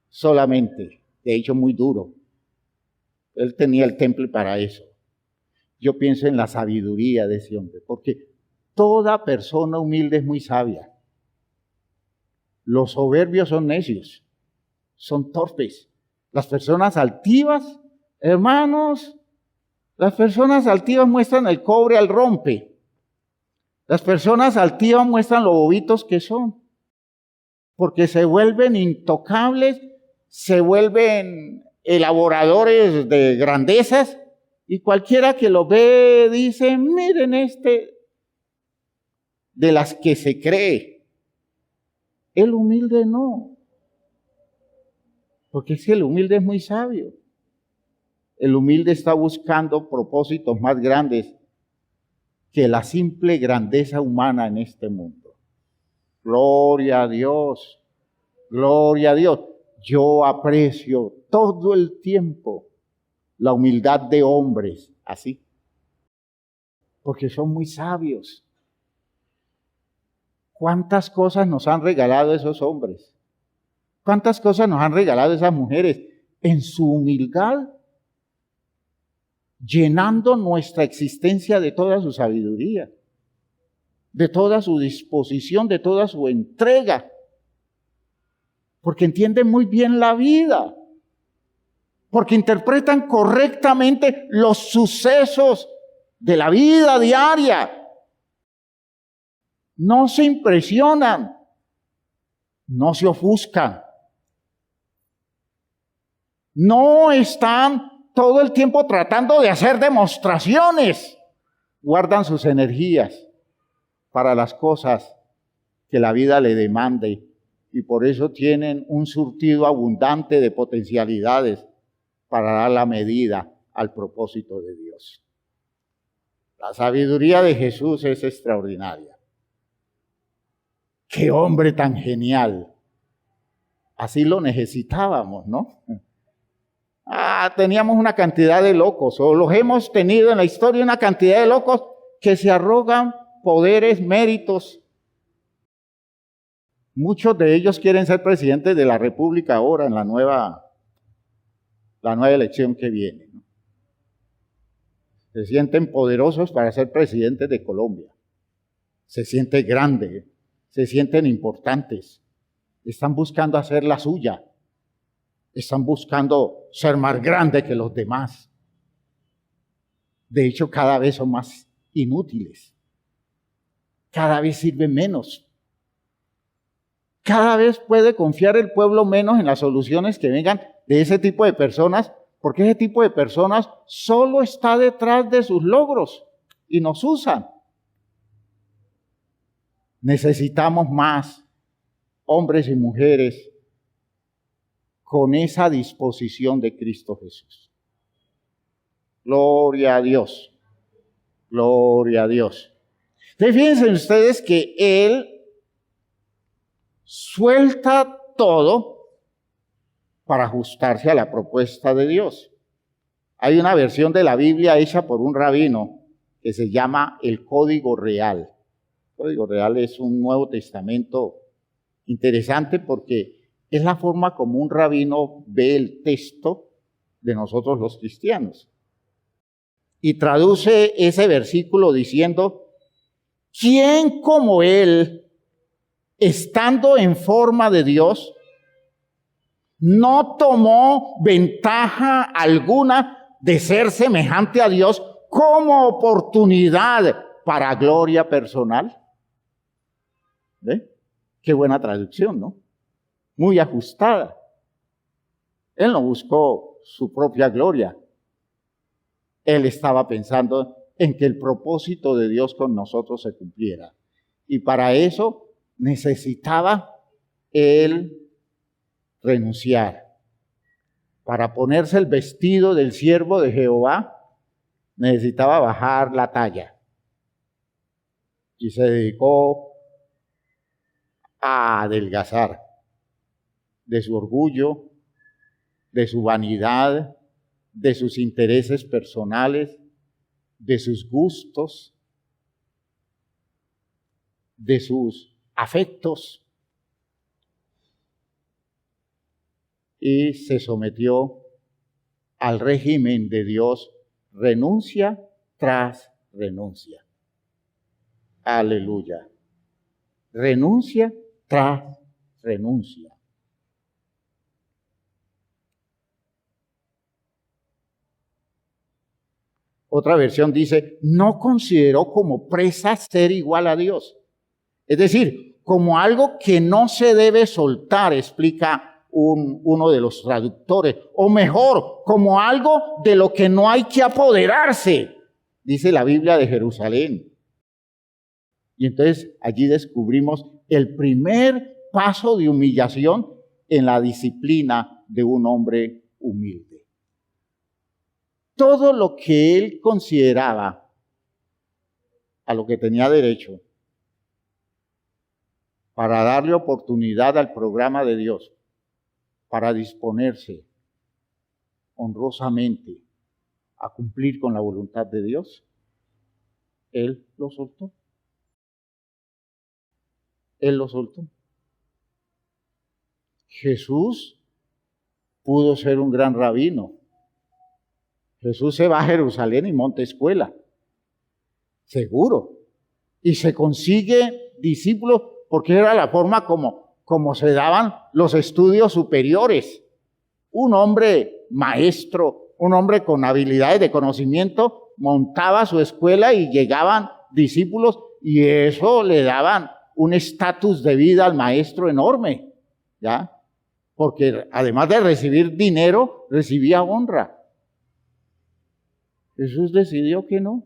solamente, de hecho muy duro. Él tenía el temple para eso. Yo pienso en la sabiduría de ese hombre, porque toda persona humilde es muy sabia. Los soberbios son necios. son torpes. Las personas altivas, hermanos, las personas altivas muestran el cobre al rompe. Las personas altivas muestran lo bobitos que son. Porque se vuelven intocables, se vuelven elaboradores de grandezas, y cualquiera que lo ve dice, miren de las que se cree. El humilde no. Porque es que el humilde es muy sabio. El humilde está buscando propósitos más grandes que la simple grandeza humana en este mundo. Gloria a Dios, gloria a Dios. Yo aprecio todo el tiempo la humildad de hombres así, porque son muy sabios. ¿Cuántas cosas nos han regalado esos hombres? ¿Cuántas cosas nos han regalado esas mujeres en su humildad, llenando nuestra existencia de toda su sabiduría, de toda su disposición, de toda su entrega? Porque entienden muy bien la vida, porque interpretan correctamente los sucesos de la vida diaria. No se impresionan, no se ofuscan, no están todo el tiempo tratando de hacer demostraciones. Guardan sus energías para las cosas que la vida le demande, y por eso tienen un surtido abundante de potencialidades para dar la medida al propósito de Dios. La sabiduría de Jesús es extraordinaria. ¡Qué hombre tan genial! Así lo necesitábamos, ¿no? Teníamos una cantidad de locos, o los hemos tenido en la historia, una cantidad de locos que se arrogan poderes, méritos. Muchos de ellos quieren ser presidentes de la República ahora en la nueva elección que viene, ¿no? Se sienten poderosos para ser presidentes de Colombia. Se sienten grandes, se sienten importantes. Están buscando hacer la suya. Están buscando ser más grandes que los demás. De hecho, cada vez son más inútiles. Cada vez sirven menos. Cada vez puede confiar el pueblo menos en las soluciones que vengan de ese tipo de personas, porque ese tipo de personas solo está detrás de sus logros y nos usan. Necesitamos más hombres y mujeres con esa disposición de Cristo Jesús. Gloria a Dios. Gloria a Dios. Entonces, fíjense ustedes que Él suelta todo para ajustarse a la propuesta de Dios. Hay una versión de la Biblia hecha por un rabino que se llama el Código Real. El Código Real es un Nuevo Testamento interesante porque es la forma como un rabino ve el texto de nosotros los cristianos. Y traduce ese versículo diciendo, ¿quién como Él, estando en forma de Dios, no tomó ventaja alguna de ser semejante a Dios como oportunidad para gloria personal? ¿Ve? Qué buena traducción, ¿no? Muy ajustada. Él no buscó su propia gloria. Él estaba pensando en que el propósito de Dios con nosotros se cumpliera. Y para eso necesitaba él renunciar. Para ponerse el vestido del siervo de Jehová, necesitaba bajar la talla. Y se dedicó a adelgazar de su orgullo, de su vanidad, de sus intereses personales, de sus gustos, de sus afectos. Y se sometió al régimen de Dios, renuncia tras renuncia. Aleluya. Renuncia tras renuncia. Otra versión dice, no consideró como presa ser igual a Dios. Es decir, como algo que no se debe soltar, explica uno de los traductores. O mejor, como algo de lo que no hay que apoderarse, dice la Biblia de Jerusalén. Y entonces allí descubrimos el primer paso de humillación en la disciplina de un hombre humilde. Todo lo que él consideraba a lo que tenía derecho para darle oportunidad al programa de Dios, para disponerse honrosamente a cumplir con la voluntad de Dios, él lo soltó. Él lo soltó. Jesús pudo ser un gran rabino. Jesús se va a Jerusalén y monta escuela, seguro. Y se consigue discípulos porque era la forma como se daban los estudios superiores. Un hombre maestro, un hombre con habilidades de conocimiento, montaba su escuela y llegaban discípulos y eso le daban un estatus de vida al maestro enorme, ¿ya? Porque además de recibir dinero, recibía honra. Jesús decidió que no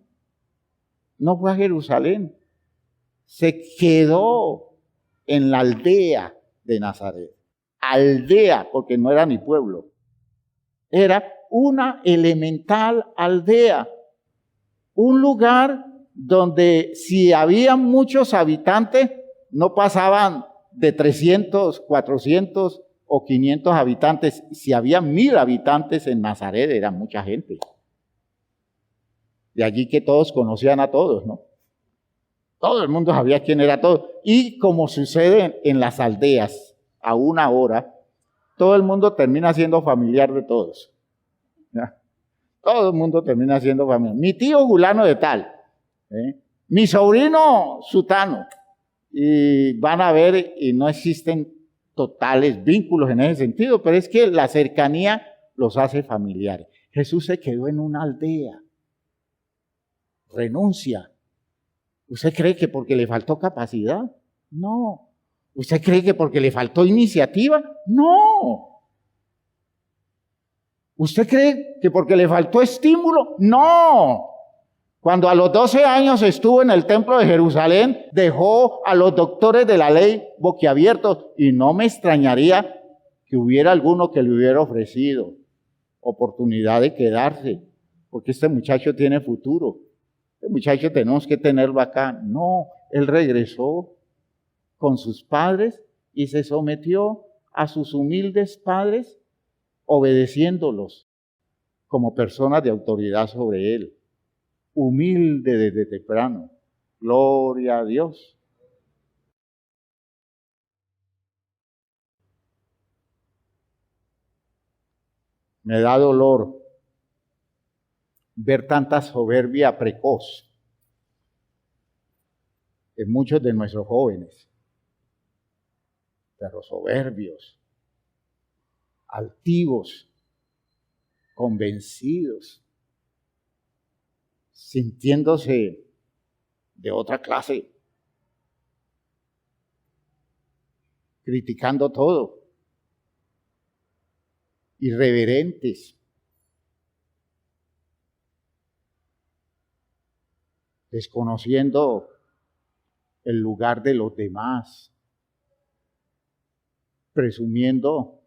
fue a Jerusalén, se quedó en la aldea de Nazaret. Aldea, porque no era ni pueblo, era una elemental aldea, un lugar donde si había muchos habitantes, no pasaban de 300, 400 o 500 habitantes. Si había 1000 habitantes en Nazaret, era mucha gente. De allí que todos conocían a todos, ¿no? Todo el mundo sabía quién era todo. Y como sucede en las aldeas, a una hora, todo el mundo termina siendo familiar de todos. ¿Ya? Todo el mundo termina siendo familiar. Mi tío fulano de tal, mi sobrino sutano. Y van a ver, y no existen totales vínculos en ese sentido, pero es que la cercanía los hace familiares. Jesús se quedó en una aldea. Renuncia. ¿Usted cree que porque le faltó capacidad? No. ¿Usted cree que porque le faltó iniciativa? No. ¿Usted cree que porque le faltó estímulo? No. Cuando a los 12 años estuvo en el templo de Jerusalén, dejó a los doctores de la ley boquiabiertos y no me extrañaría que hubiera alguno que le hubiera ofrecido oportunidad de quedarse, porque este muchacho tiene futuro. Este muchacho tenemos que tenerlo acá. No, él regresó con sus padres y se sometió a sus humildes padres, obedeciéndolos como personas de autoridad sobre él. Humilde desde temprano. Gloria a Dios. Me da dolor ver tanta soberbia precoz en muchos de nuestros jóvenes, pero soberbios, altivos, convencidos, sintiéndose de otra clase, criticando todo, irreverentes, desconociendo el lugar de los demás, presumiendo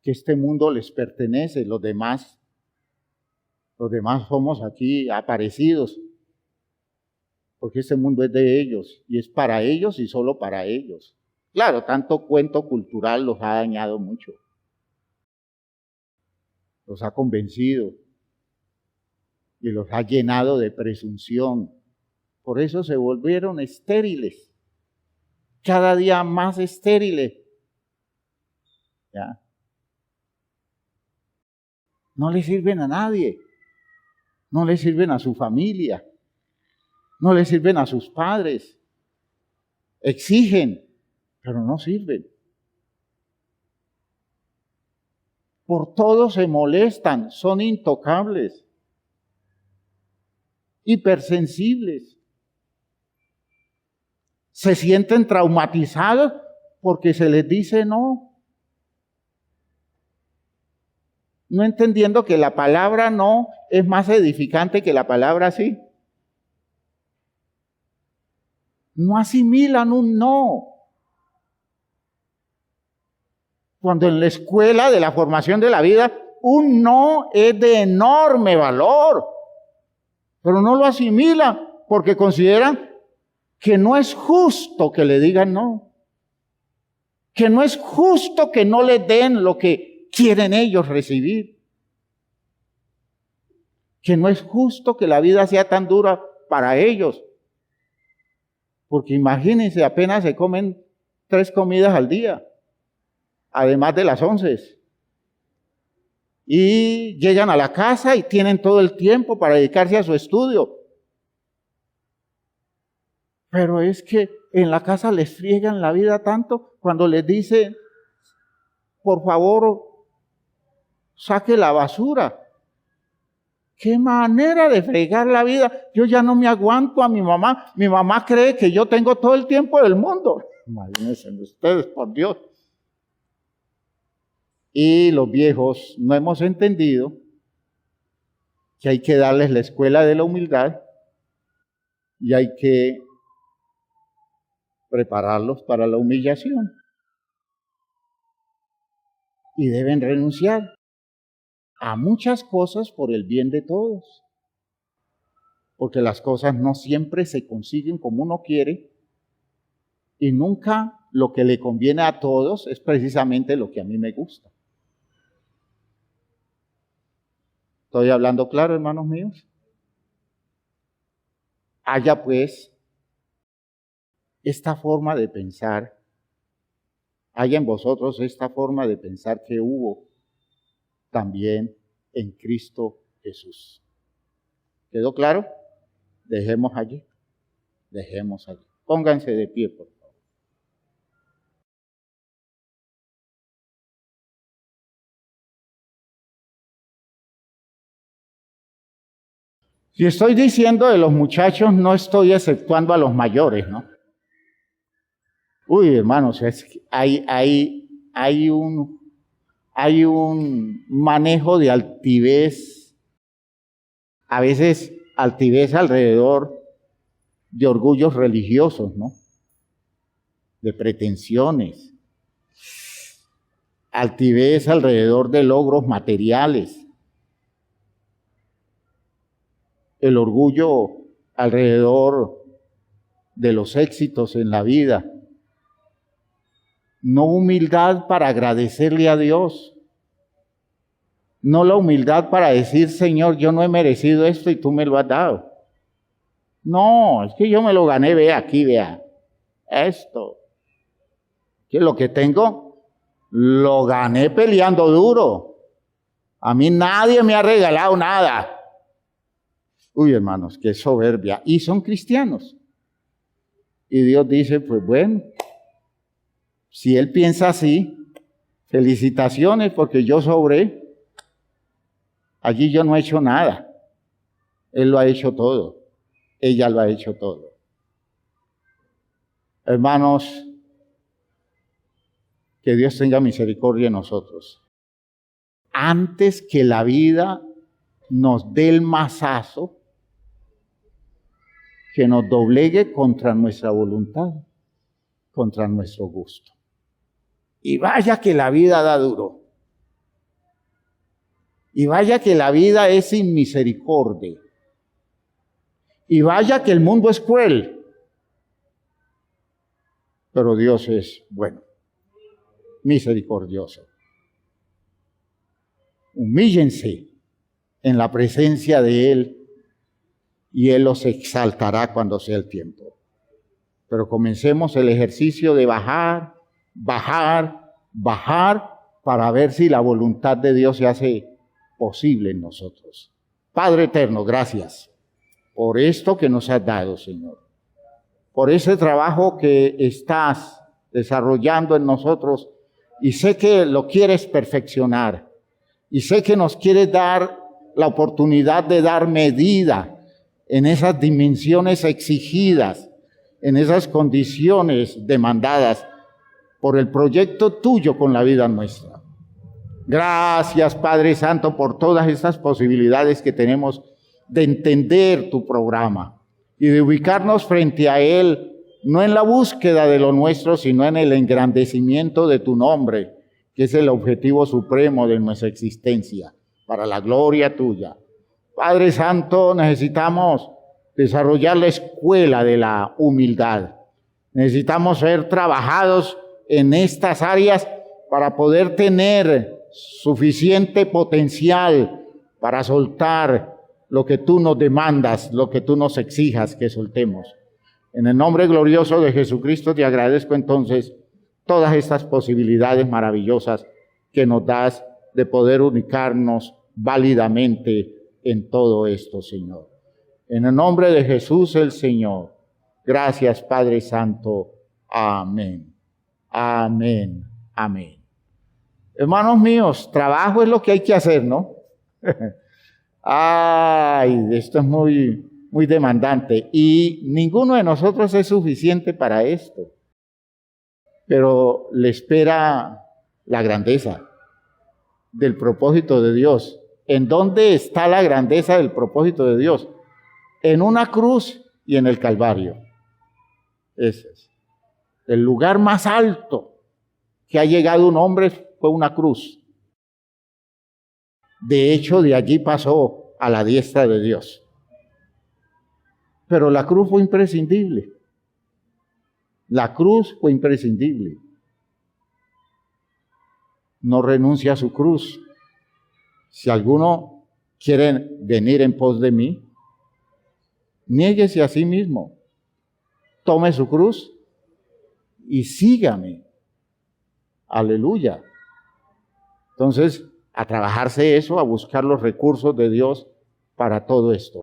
que este mundo les pertenece, los demás somos aquí aparecidos, porque este mundo es de ellos y es para ellos y solo para ellos. Claro, tanto cuento cultural los ha dañado mucho, los ha convencido y los ha llenado de presunción. Por eso se volvieron estériles, cada día más estériles. ¿Ya? No le sirven a nadie, no le sirven a su familia, no le sirven a sus padres. Exigen, pero no sirven. Por todo se molestan, son intocables. hipersensibles. Se sienten traumatizados porque se les dice no. No entendiendo que la palabra no es más edificante que la palabra sí. No asimilan un no. Cuando en la escuela de la formación de la vida, un no es de enorme valor, pero no lo asimilan porque consideran que no es justo que le digan no, que no es justo que no les den lo que quieren ellos recibir, que no es justo que la vida sea tan dura para ellos, porque imagínense, apenas se comen 3 comidas al día, además de las 11. Y llegan a la casa y tienen todo el tiempo para dedicarse a su estudio. Pero es que en la casa les friegan la vida tanto cuando les dicen, por favor, saque la basura. ¡Qué manera de fregar la vida! Yo ya no me aguanto a mi mamá. Mi mamá cree que yo tengo todo el tiempo del mundo. Imagínense ustedes, por Dios. Y los viejos no hemos entendido que hay que darles la escuela de la humildad y hay que prepararlos para la humillación. Y deben renunciar a muchas cosas por el bien de todos. Porque las cosas no siempre se consiguen como uno quiere y nunca lo que le conviene a todos es precisamente lo que a mí me gusta. ¿Estoy hablando claro, hermanos míos? Haya pues esta forma de pensar, haya en vosotros esta forma de pensar que hubo también en Cristo Jesús. ¿Quedó claro? Dejemos allí. Pónganse de pie, por favor. Si estoy diciendo de los muchachos, no estoy exceptuando a los mayores, ¿no? Uy, hermanos, hay un manejo de altivez, a veces altivez alrededor de orgullos religiosos, ¿no? De pretensiones, altivez alrededor de logros materiales, el orgullo alrededor de los éxitos en la vida, no humildad para agradecerle a Dios, no la humildad para decir, Señor, yo no he merecido esto y tú me lo has dado. No, es que yo me lo gané, vea aquí, vea, esto, que lo que tengo, lo gané peleando duro. A mí nadie me ha regalado nada. Uy, hermanos, qué soberbia. Y son cristianos. Y Dios dice, pues bueno, si Él piensa así, felicitaciones porque yo sobré. Allí yo no he hecho nada. Él lo ha hecho todo. Ella lo ha hecho todo. Hermanos, que Dios tenga misericordia de nosotros. Antes que la vida nos dé el mazazo, que nos doblegue contra nuestra voluntad, contra nuestro gusto. Y vaya que la vida da duro. Y vaya que la vida es sin misericordia. Y vaya que el mundo es cruel. Pero Dios es bueno, misericordioso. Humíllense en la presencia de Él y Él los exaltará cuando sea el tiempo. Pero comencemos el ejercicio de bajar para ver si la voluntad de Dios se hace posible en nosotros. Padre eterno, gracias por esto que nos has dado, Señor. Por ese trabajo que estás desarrollando en nosotros y sé que lo quieres perfeccionar y sé que nos quieres dar la oportunidad de dar medida en esas dimensiones exigidas, en esas condiciones demandadas por el proyecto tuyo con la vida nuestra. Gracias, Padre Santo, por todas estas posibilidades que tenemos de entender tu programa y de ubicarnos frente a él, no en la búsqueda de lo nuestro, sino en el engrandecimiento de tu nombre, que es el objetivo supremo de nuestra existencia, para la gloria tuya. Padre Santo, necesitamos desarrollar la escuela de la humildad. Necesitamos ser trabajados en estas áreas para poder tener suficiente potencial para soltar lo que tú nos demandas, lo que tú nos exijas que soltemos. En el nombre glorioso de Jesucristo te agradezco entonces todas estas posibilidades maravillosas que nos das de poder ubicarnos válidamente en todo esto, Señor. En el nombre de Jesús el Señor. Gracias, Padre Santo. Amén. Amén. Amén. Hermanos míos, trabajo es lo que hay que hacer, ¿no? Ay, esto es muy demandante y ninguno de nosotros es suficiente para esto. Pero le espera la grandeza del propósito de Dios. ¿En dónde está la grandeza del propósito de Dios? En una cruz y en el Calvario. Ese es. El lugar más alto que ha llegado un hombre fue una cruz. De hecho, de allí pasó a la diestra de Dios. Pero la cruz fue imprescindible. La cruz fue imprescindible. No renuncia a su cruz. Si alguno quiere venir en pos de mí, niéguese a sí mismo, tome su cruz y sígame. Aleluya. Entonces, a trabajarse eso, a buscar los recursos de Dios para todo esto.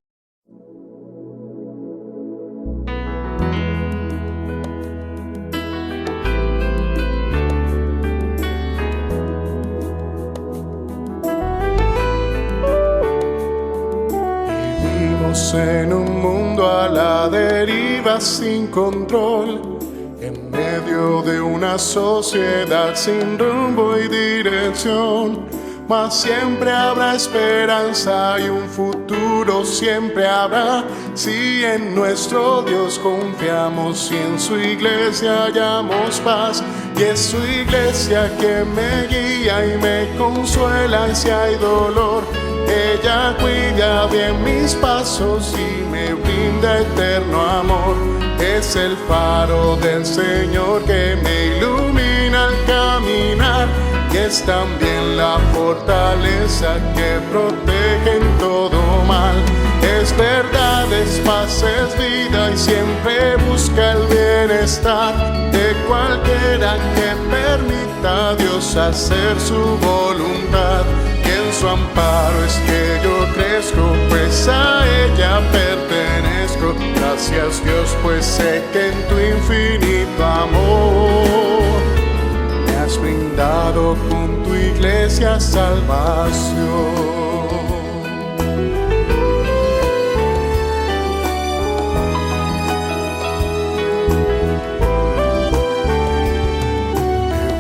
En un mundo a la deriva sin control, en medio de una sociedad sin rumbo y dirección, mas siempre habrá esperanza y un futuro siempre habrá, si en nuestro Dios confiamos y en su iglesia hallamos paz. Y es su iglesia que me guía y me consuela si hay dolor. Ella cuida bien mis pasos y me brinda eterno amor. Es el faro del Señor que me ilumina al caminar, y es también la fortaleza que protege en todo mal. Es verdad, es paz, es vida y siempre busca el bienestar de cualquiera que permita a Dios hacer su voluntad. En su amparo es que yo crezco, pues a ella pertenezco. Gracias Dios, pues sé que en tu infinito amor me has brindado con tu iglesia salvación.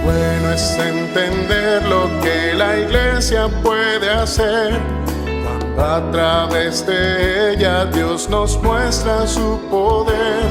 Bueno es entender lo que la iglesia puede hacer, cuando a través de ella Dios nos muestra su poder.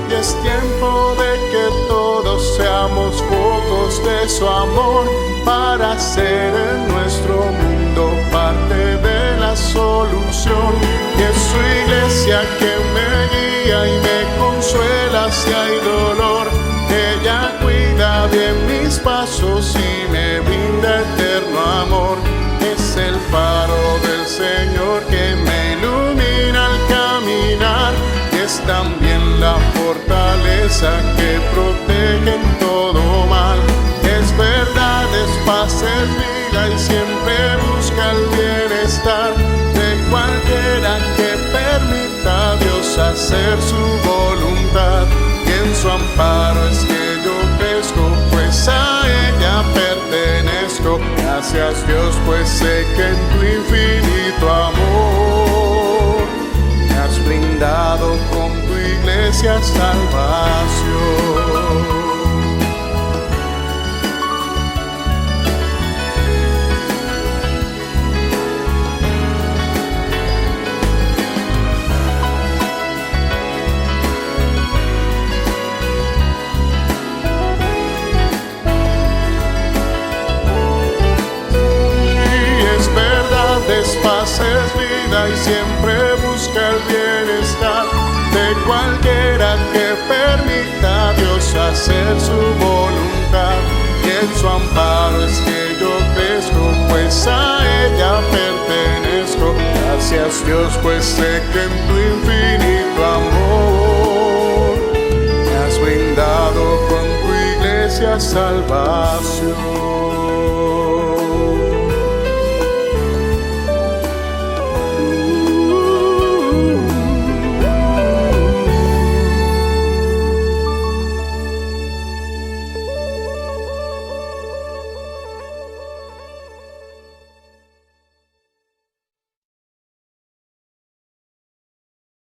Y es tiempo de que todos seamos focos de su amor, para ser en nuestro mundo parte de la solución. Y es su iglesia que me guía y me consuela si hay dolor. Ella cuida bien mis pasos y me brinda eterno amor. Es el faro del Señor que me ilumina al caminar, y es también la fortaleza que protege en todo mal. Es verdad, es paz, es vida y siempre busca el bienestar de cualquiera que permita a Dios hacer su voluntad. En su amparo es que yo crezco, pues a ella pertenezco. Gracias Dios, pues sé que en tu infinito amor me has brindado iglesia salvación. Paz es vida y siempre busca el bienestar de cualquiera que permita a Dios hacer su voluntad. Y en su amparo es que yo crezco, pues a ella pertenezco. Gracias Dios, pues sé que en tu infinito amor me has brindado con tu iglesia salvación.